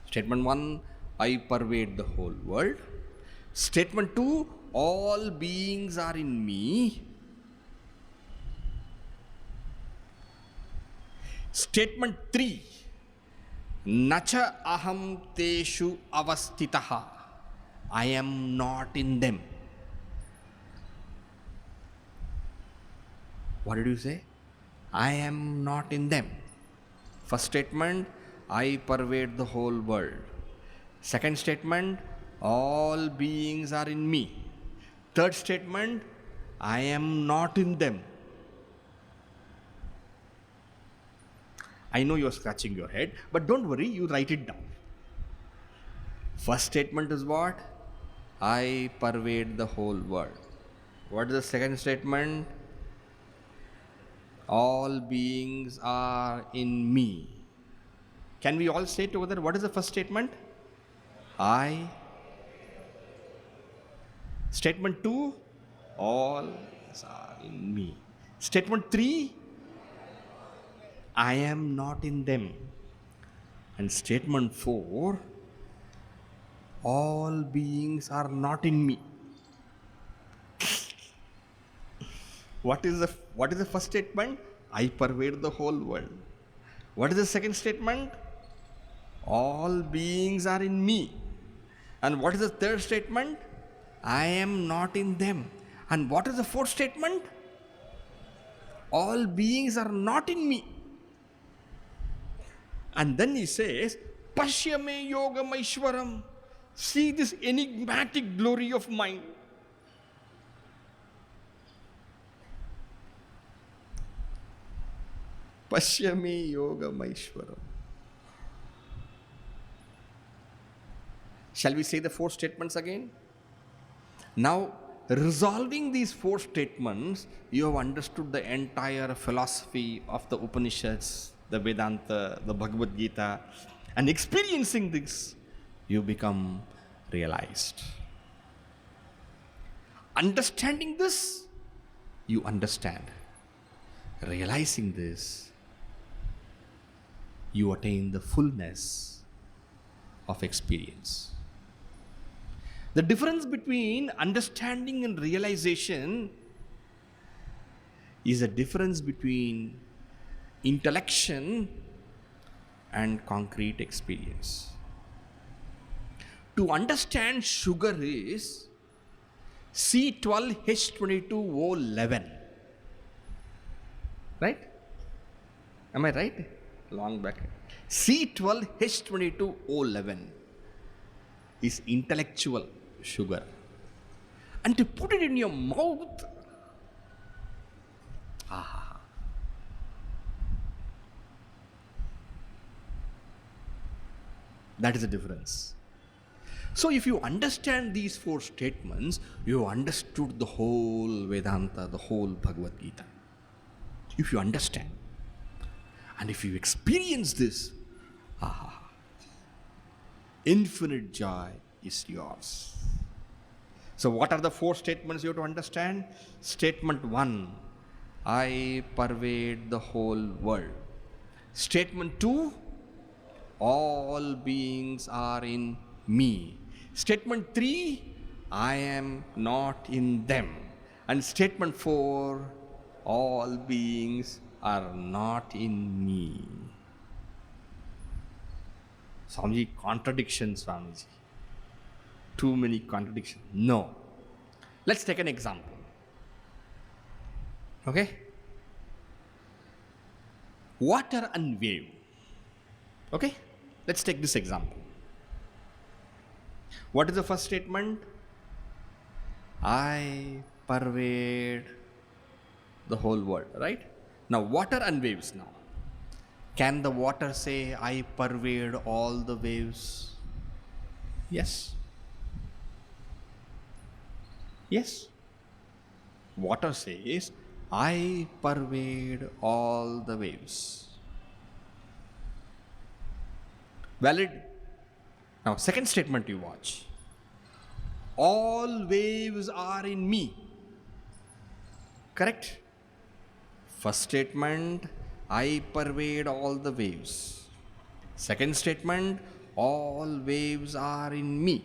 [SPEAKER 1] Statement 1, I pervade the whole world. Statement 2, all beings are in me. Statement 3, nacha aham tēṣvavasthitaḥ. I am not in them. What did you say? I am not in them. First statement, I pervade the whole world. Second statement, all beings are in me. Third statement, I am not in them. I know you are scratching your head, but don't worry, you write it down. First statement is what? I pervade the whole world. What is the second statement? All beings are in me. Can we all say together, what is the first statement? I. Statement 2, all are in me. Statement 3, I am not in them. And statement 4, all beings are not in me. What is the first statement? I pervade the whole world. What is the second statement? All beings are in me. And what is the third statement? I am not in them. And what is the fourth statement? All beings are not in me. And then he says, paśya me yōgamaiśvaram. See this enigmatic glory of mine. Paśya me yōgamaiśvaram. Shall we say the four statements again? Now, resolving these four statements, you have understood the entire philosophy of the Upanishads, the Vedanta, the Bhagavad Gita, and experiencing this, you become realized. Understanding this, you understand. Realizing this, you attain the fullness of experience. The difference between understanding and realization is a difference between intellection and concrete experience. To understand sugar is C12H22O11. Right? Am I right? Long back. C12H22O11 is intellectual sugar. And to put it in your mouth, that is the difference. So if you understand these four statements, you have understood the whole Vedanta, the whole Bhagavad Gita. If you understand, and if you experience this, infinite joy is yours. So what are the four statements you have to understand? Statement 1, I pervade the whole world. Statement 2, all beings are in me. Statement 3, I am not in them. And statement 4, all beings are not in me. Swamiji, contradictions, Swamiji. Too many contradictions. No. Let's take an example. Okay? Water and wave. Okay? Let's take this example. What is the first statement? I pervade the whole world, right? Now, water and waves now. Can the water say, I pervade all the waves? Yes. Yes. Water says, I pervade all the waves. Valid? Now, second statement you watch. All waves are in me. Correct? First statement, I pervade all the waves. Second statement, all waves are in me.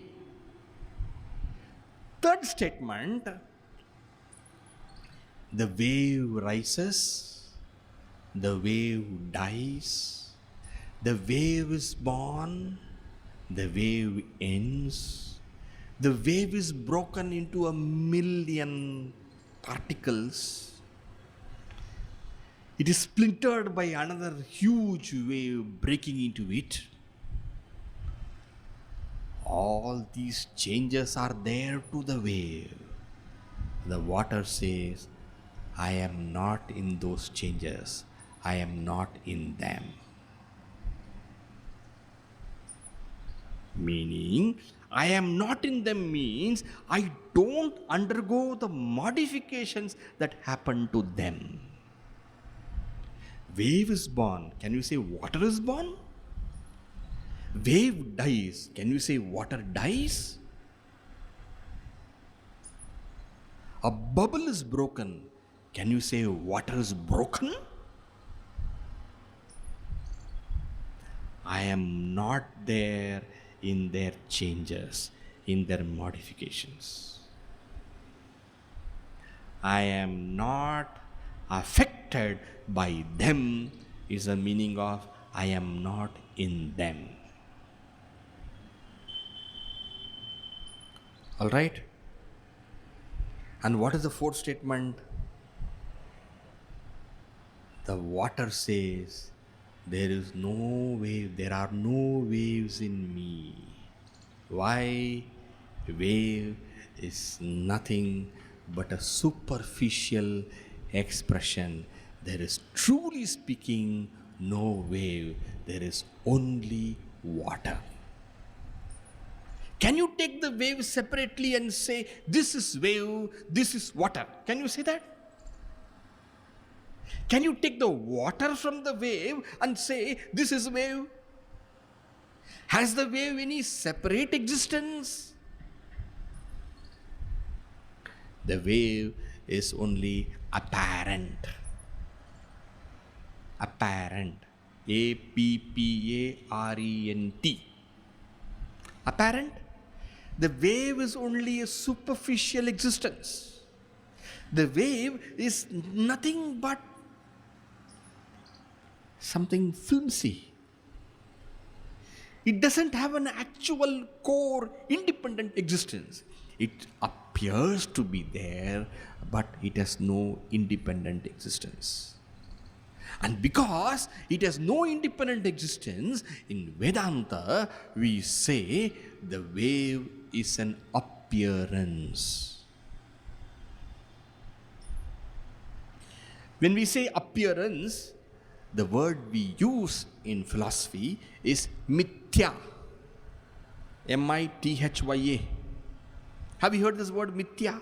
[SPEAKER 1] Third statement, the wave rises, the wave dies, the wave is born, the wave ends, the wave is broken into a million particles. It is splintered by another huge wave breaking into it. All these changes are there to the wave. The water says, I am not in those changes. I am not in them. Meaning, I am not in them means I don't undergo the modifications that happen to them. Wave is born. Can you say water is born? Wave dies. Can you say water dies? A bubble is broken. Can you say water is broken? I am not there in their changes, in their modifications. I am not affected by them is the meaning of I am not in them. All right? And what is the fourth statement? The water says, there is no wave, there are no waves in me. Why? Wave is nothing but a superficial expression. There is, truly speaking, no wave. There is only water. Can you take the wave separately and say, this is wave, this is water? Can you say that? Can you take the water from the wave and say, this is wave? Has the wave any separate existence? The wave is only apparent. Apparent. A-P-P-A-R-E-N-T. Apparent. The wave is only a superficial existence. The wave is nothing but something flimsy. It doesn't have an actual core independent existence. It appears to be there, but it has no independent existence. And because it has no independent existence, in Vedanta we say the wave is an appearance. When we say appearance, the word we use in philosophy is mithya. M-I-T-H-Y-A. Have you heard this word mithya?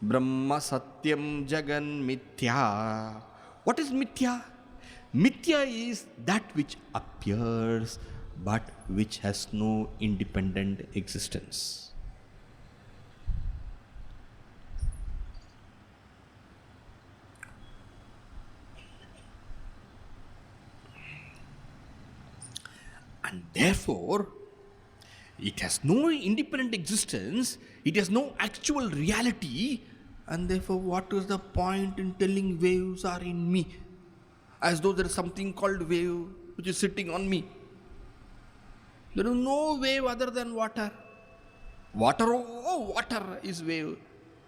[SPEAKER 1] Brahma satyam jagan mithya. What is mithya? Mithya is that which appears but which has no independent existence. And therefore, it has no independent existence, it has no actual reality, and therefore what is the point in telling waves are in me? As though there is something called wave which is sitting on me. There is no wave other than water. Water, oh water is wave.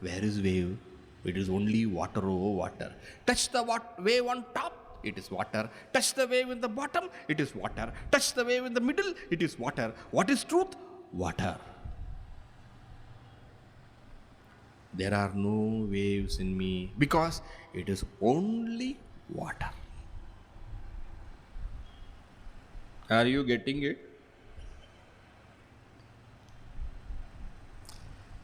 [SPEAKER 1] Where is wave? It is only water, oh water. Touch the wave on top, it is water. Touch the wave in the bottom, it is water. Touch the wave in the middle, it is water. What is truth? Water. There are no waves in me because it is only water. Are you getting it?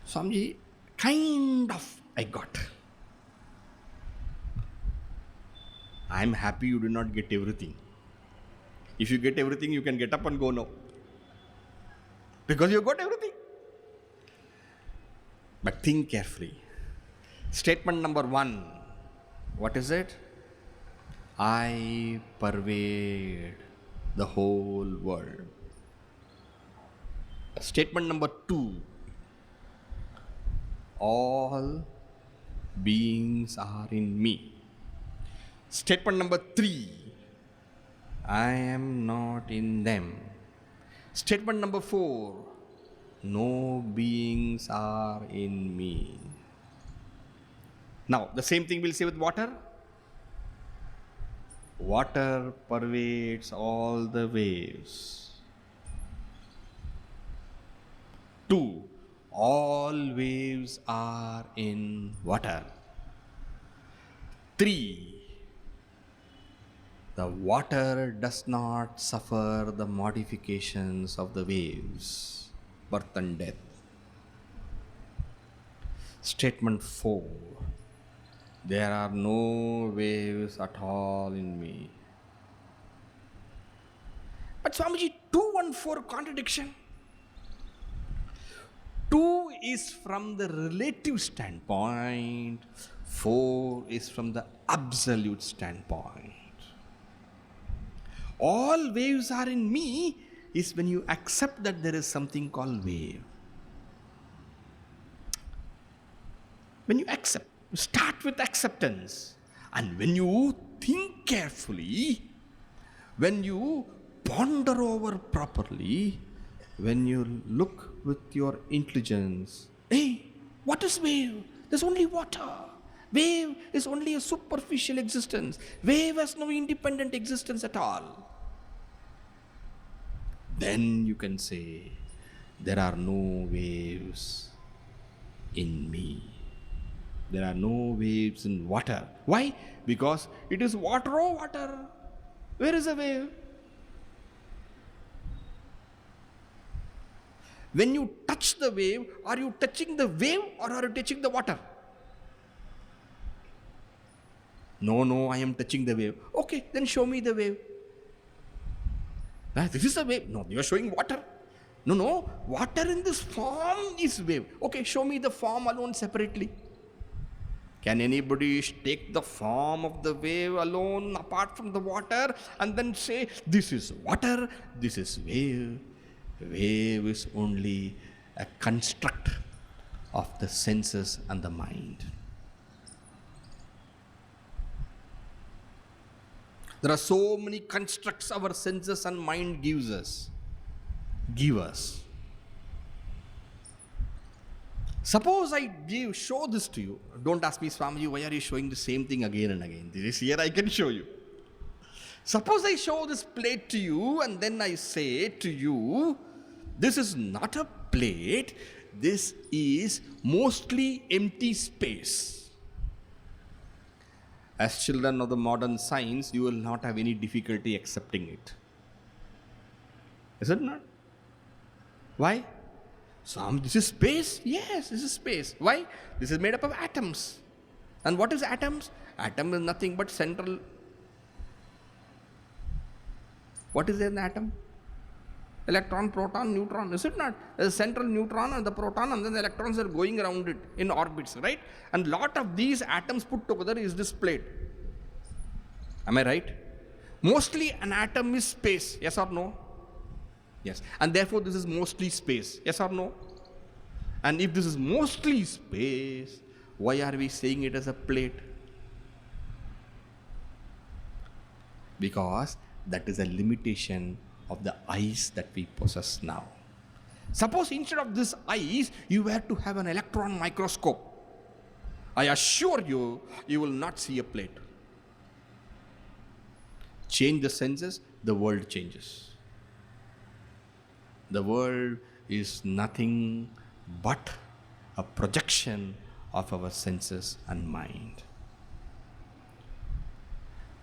[SPEAKER 1] Swamiji, kind of I got. I am happy you did not get everything. If you get everything, you can get up and go now. Because you got everything. But think carefully. Statement number 1. What is it? I pervade the whole world. Statement number 2. All beings are in me. Statement number 3. I am not in them. Statement number 4. No beings are in me. Now, the same thing we'll say with water. Water pervades all the waves. 2. All waves are in water. 3. The water does not suffer the modifications of the waves, birth and death. Statement 4. There are no waves at all in me. But Swamiji, 2 and 4 contradiction. 2 is from the relative standpoint, 4 is from the absolute standpoint. All waves are in me is when you accept that there is something called wave. When you accept, you start with acceptance. And when you think carefully, when you ponder over properly, when you look with your intelligence, hey, what is wave? There's only water. Wave is only a superficial existence. Wave has no independent existence at all. Then you can say, there are no waves in me. There are no waves in water. Why? Because it is water, oh water. Where is a wave? When you touch the wave, are you touching the wave or are you touching the water? No, I am touching the wave. Okay, then show me the wave. This is a wave. No, you are showing water. No, water in this form is wave. Okay, show me the form alone separately. Can anybody take the form of the wave alone apart from the water and then say, this is water, this is wave? Wave is only a construct of the senses and the mind. There are so many constructs our senses and mind give us. Suppose I show this to you. Don't ask me, Swami, why are you showing the same thing again and again? This is here I can show you. Suppose I show this plate to you and then I say to you, this is not a plate, this is mostly empty space. As children of the modern science, you will not have any difficulty accepting it. Is it not? Why? This is space? Yes, this is space. Why? This is made up of atoms. And what is atoms? Atom is nothing but central. What is an atom? Electron, proton, neutron, is it not? There's a central neutron and the proton, and then the electrons are going around it in orbits, right? And lot of these atoms put together is this plate. Am I right? Mostly an atom is space, yes or no? Yes. And therefore this is mostly space, yes or no? And if this is mostly space, why are we saying it as a plate? Because that is a limitation of the eyes that we possess now. Suppose instead of this eyes, you were to have an electron microscope. I assure you, you will not see a plate. Change the senses, the world changes. The world is nothing but a projection of our senses and mind.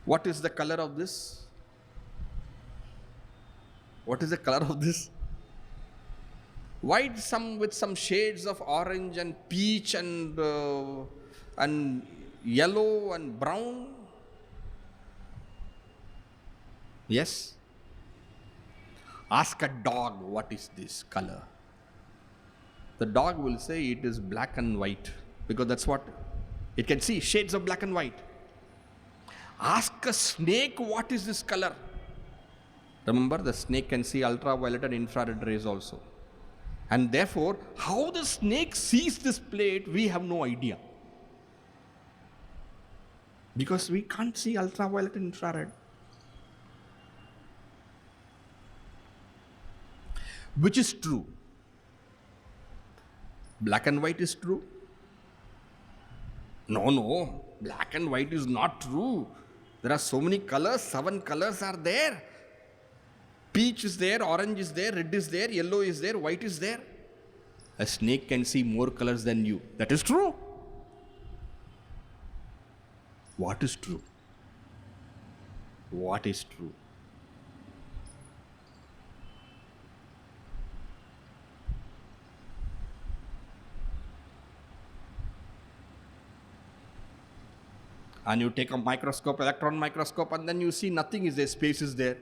[SPEAKER 1] What is the color of this? What is the color of this? White, with some shades of orange and peach and yellow and brown. Yes? Ask a dog, what is this color? The dog will say it is black and white, because that's what it can see, shades of black and white. Ask a snake, what is this color? Remember, the snake can see ultraviolet and infrared rays also. And therefore, how the snake sees this plate, we have no idea. Because we can't see ultraviolet and infrared. Which is true? Black and white is true? No, black and white is not true. There are so many colors, 7 colors are there. Peach is there, orange is there, red is there, yellow is there, white is there. A snake can see more colors than you. That is true. What is true? What is true? And you take a microscope, electron microscope, and then you see nothing is there, space is there.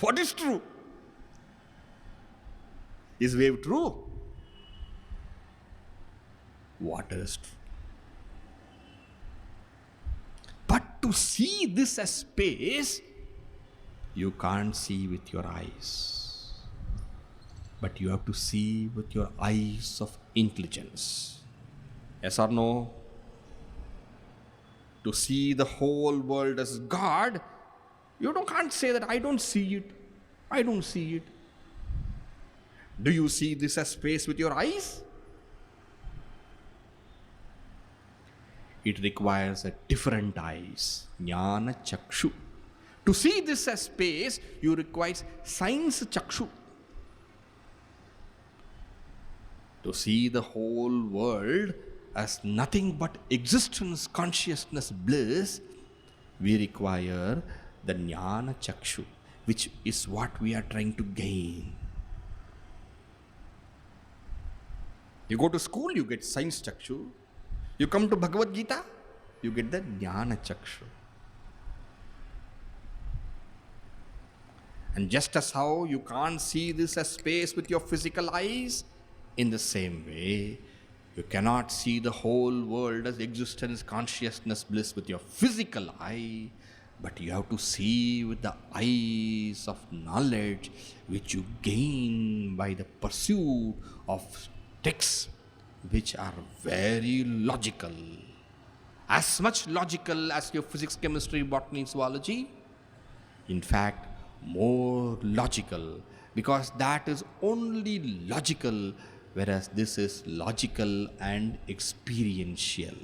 [SPEAKER 1] What is true? Is wave true? Water is true. But to see this as space, you can't see with your eyes. But you have to see with your eyes of intelligence. Yes or no? To see the whole world as God, you can't say that I don't see it. I don't see it. Do you see this as space with your eyes? it requires a different eyes, jnana chakshu. To see this as space, you require science chakshu. To see the whole world as nothing but existence, consciousness, bliss, we require the jnana chakshu, which is what we are trying to gain. You go to school, you get science chakshu. You come to Bhagavad Gita, you get the jnana chakshu. And just as how you can't see this as space with your physical eyes, in the same way, you cannot see the whole world as existence, consciousness, bliss with your physical eye, but you have to see with the eyes of knowledge which you gain by the pursuit of texts which are very logical. As much logical as your physics, chemistry, botany, zoology. In fact, more logical, because that is only logical, whereas this is logical and experiential.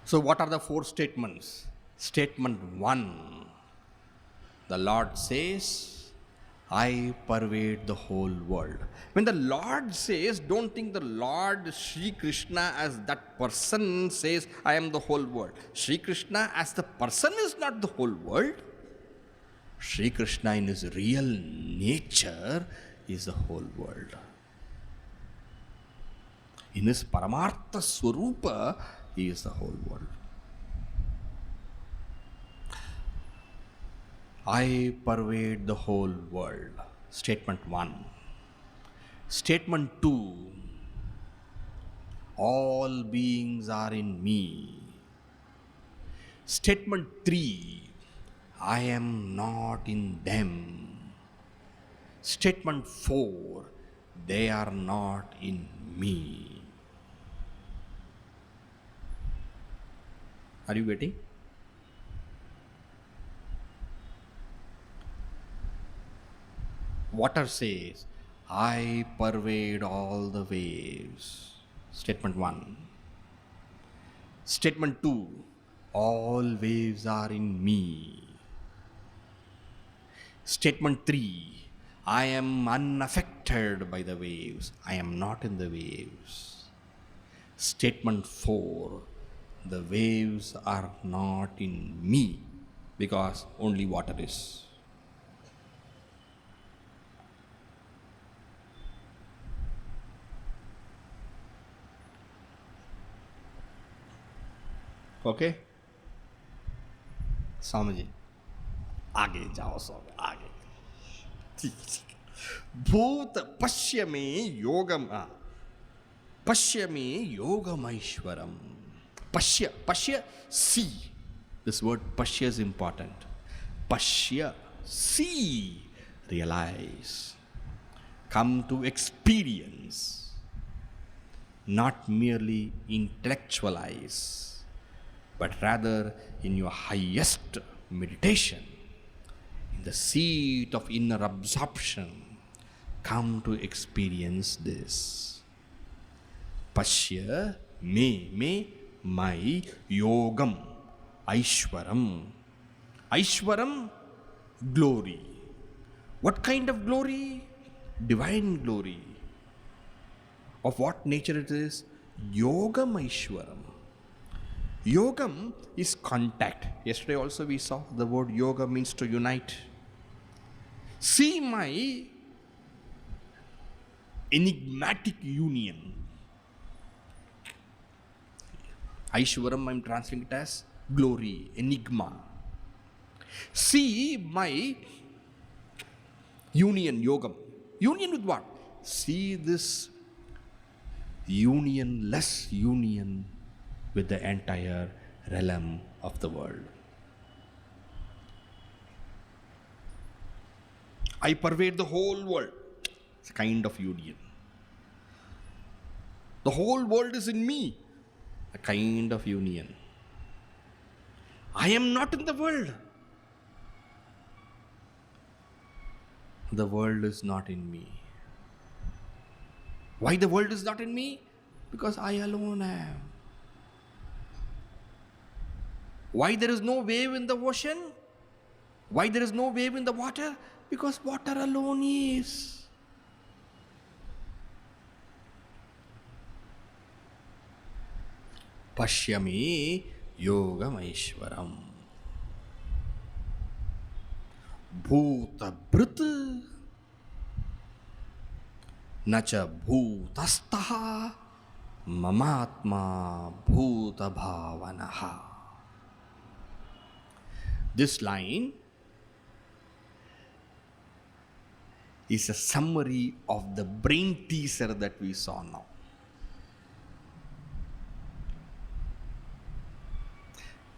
[SPEAKER 1] So what are the four statements? Statement 1, the Lord says, I pervade the whole world. When the Lord says, don't think the Lord Sri Krishna as that person says, I am the whole world. Sri Krishna as the person is not the whole world. Sri Krishna in his real nature is the whole world. In his paramartha swarupa, he is the whole world. I pervade the whole world. Statement 1. Statement 2. All beings are in me. Statement 3. I am not in them. Statement 4. They are not in me. Are you getting? Water says, I pervade all the waves. Statement 1. Statement 2. All waves are in me. Statement 3. I am unaffected by the waves. I am not in the waves. Statement 4. The waves are not in me, because only water is. Okay? Swami ji, आगे जाओ स्वामी, आगे. भूत पश्य में योगम, पश्य में yōgamaiśvaram. Paśya, see. This word paśya is important. Paśya, see, realize, come to experience, not merely intellectualize, but rather in your highest meditation, in the seat of inner absorption, come to experience this. Paśya me my yogam, aśwaram. Aśwaram, glory. What kind of glory? Divine glory. Of what nature it is? Yōgamaiśvaram. Yogam is contact. Yesterday also we saw the word yoga means to unite. See my enigmatic union. Aishwaram, I'm translating it as glory, enigma. See my union, yogam. Union with what? See this unionless union with the entire realm of the world. I pervade the whole world. It's a kind of union. The whole world is in me. A kind of union. I am not in the world. the world is not in me. Why the world is not in me? Because I alone am. Why there is no wave in the ocean? Why there is no wave in the water? Because water alone is. Pashyami yōgamaiśvaram. Bhūtabhṛnna nacha bhūtasthō mamātmā bhūtabhāvanaḥ. This line is a summary of the brain teaser that we saw now.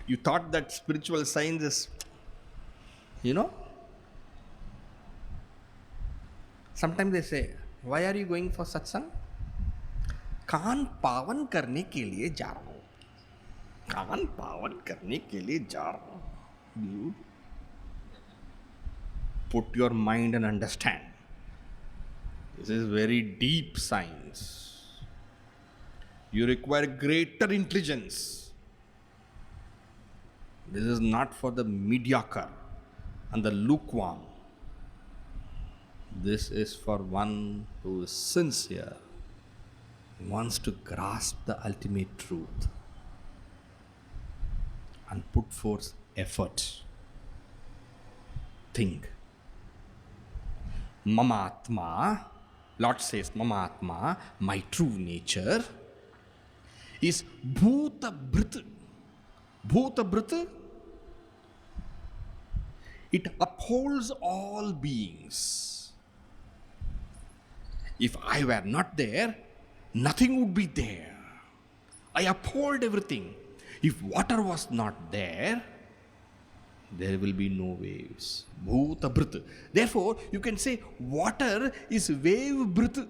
[SPEAKER 1] You thought that spiritual science is, sometimes they say, why are you going for satsang? कान पावन करने के लिए जा रहा हूं. कान पावन करने के लिए जा रहा हूं. Dude, put your mind and understand. This is very deep science. You require greater intelligence. This is not for the mediocre and the lukewarm. This is for one who is sincere, wants to grasp the ultimate truth and put forth effort. Think. Mamātmā, Lord says, mamātmā, my true nature, is bhūtabhṛnna. Bhūtabhṛnna, it upholds all beings. If I were not there, nothing would be there. I uphold everything. If water was not there, there will be no waves. Bhūtabhṛnna. Therefore, you can say water is wave bhrut.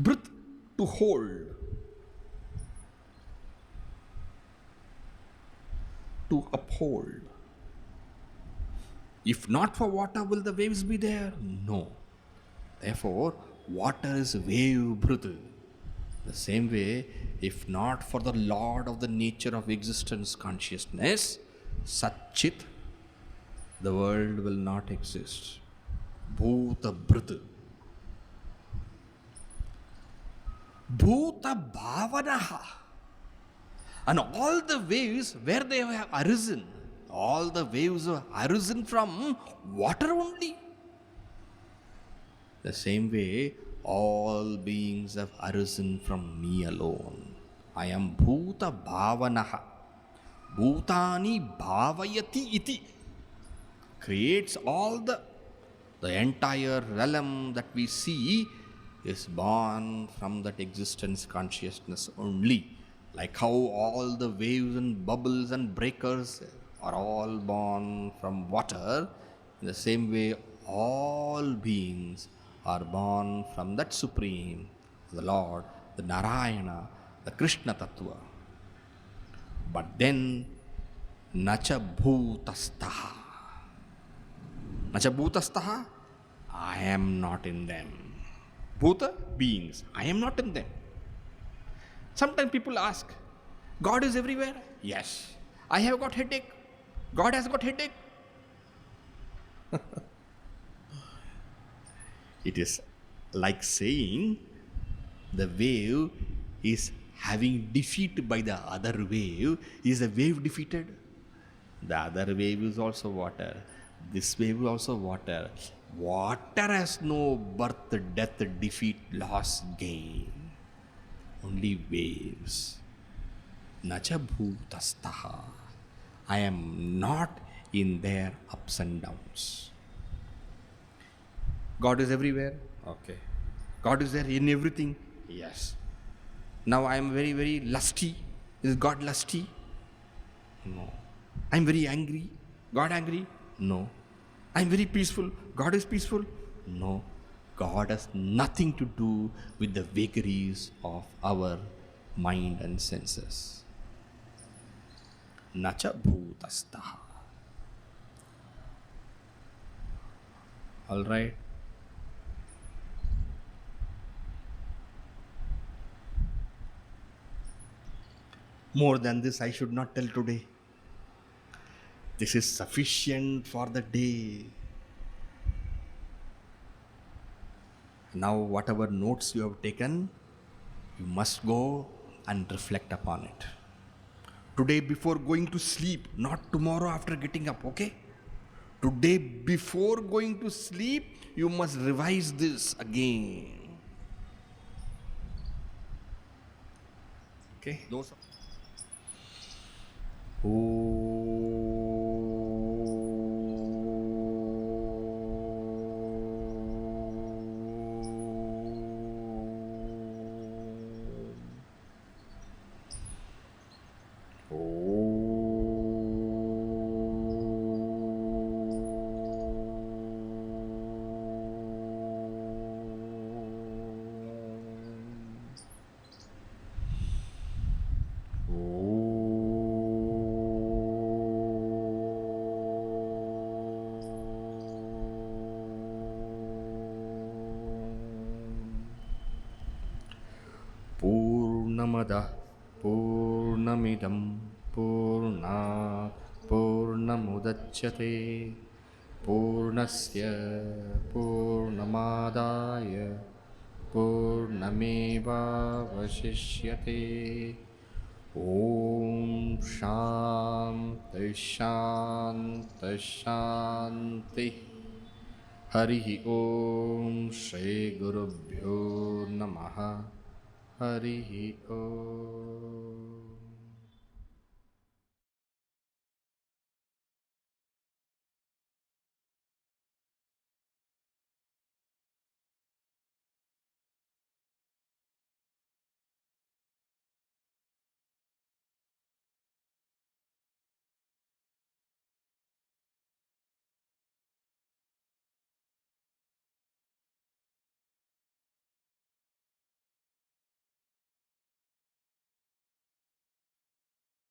[SPEAKER 1] Bhrut, to hold. To uphold. If not for water, will the waves be there? No. Therefore, water is wave bhrut. The same way, if not for the Lord of the nature of existence consciousness, Satchit, the world will not exist. Bhūtabhṛnna. Bhūtabhāvanaḥ. And all the waves where they have arisen, all the waves have arisen from water only. The same way, all beings have arisen from me alone. I am bhūtabhāvanaḥ. Bhūtāni bhāvayati iti. Creates all the entire realm that we see is born from that existence consciousness only. Like how all the waves and bubbles and breakers are all born from water, in the same way all beings are born from that Supreme, the Lord, the Narayana, the Krishna Tattva. But then, nacha bhūtasthāh. Nacha bhūtasthāh, I am not in them. Bhuta, beings, I am not in them. Sometimes people ask, God is everywhere? Yes. I have got headache. God has got headache. It is like saying the wave is having defeat by the other wave. Is the wave defeated? The other wave is also water. This wave is also water. Water has no birth, death, defeat, loss, gain. Only waves. Nacha bhūtasthāh. I am not in their ups and downs. God is everywhere? Okay. God is there in everything? Yes. Now I am very, very lusty. Is God lusty? No. I am very angry. God angry? No. I am very peaceful. God is peaceful? No. God has nothing to do with the vagaries of our mind and senses. Nacha bhūtasthāh. All right? More than this, I should not tell today. This is sufficient for the day. Now, whatever notes you have taken, you must go and reflect upon it. Today, before going to sleep, not tomorrow after getting up, okay? Today, before going to sleep, you must revise this again. Okay? Those. Purnamada Purnamidam Purnāt Purnamudachyate Purnasya Purnamadaya Purnamevavashishyate Om Shanti Shanti Shanti Harihi Om Shri Gurubhyo Namaha Harihi Om.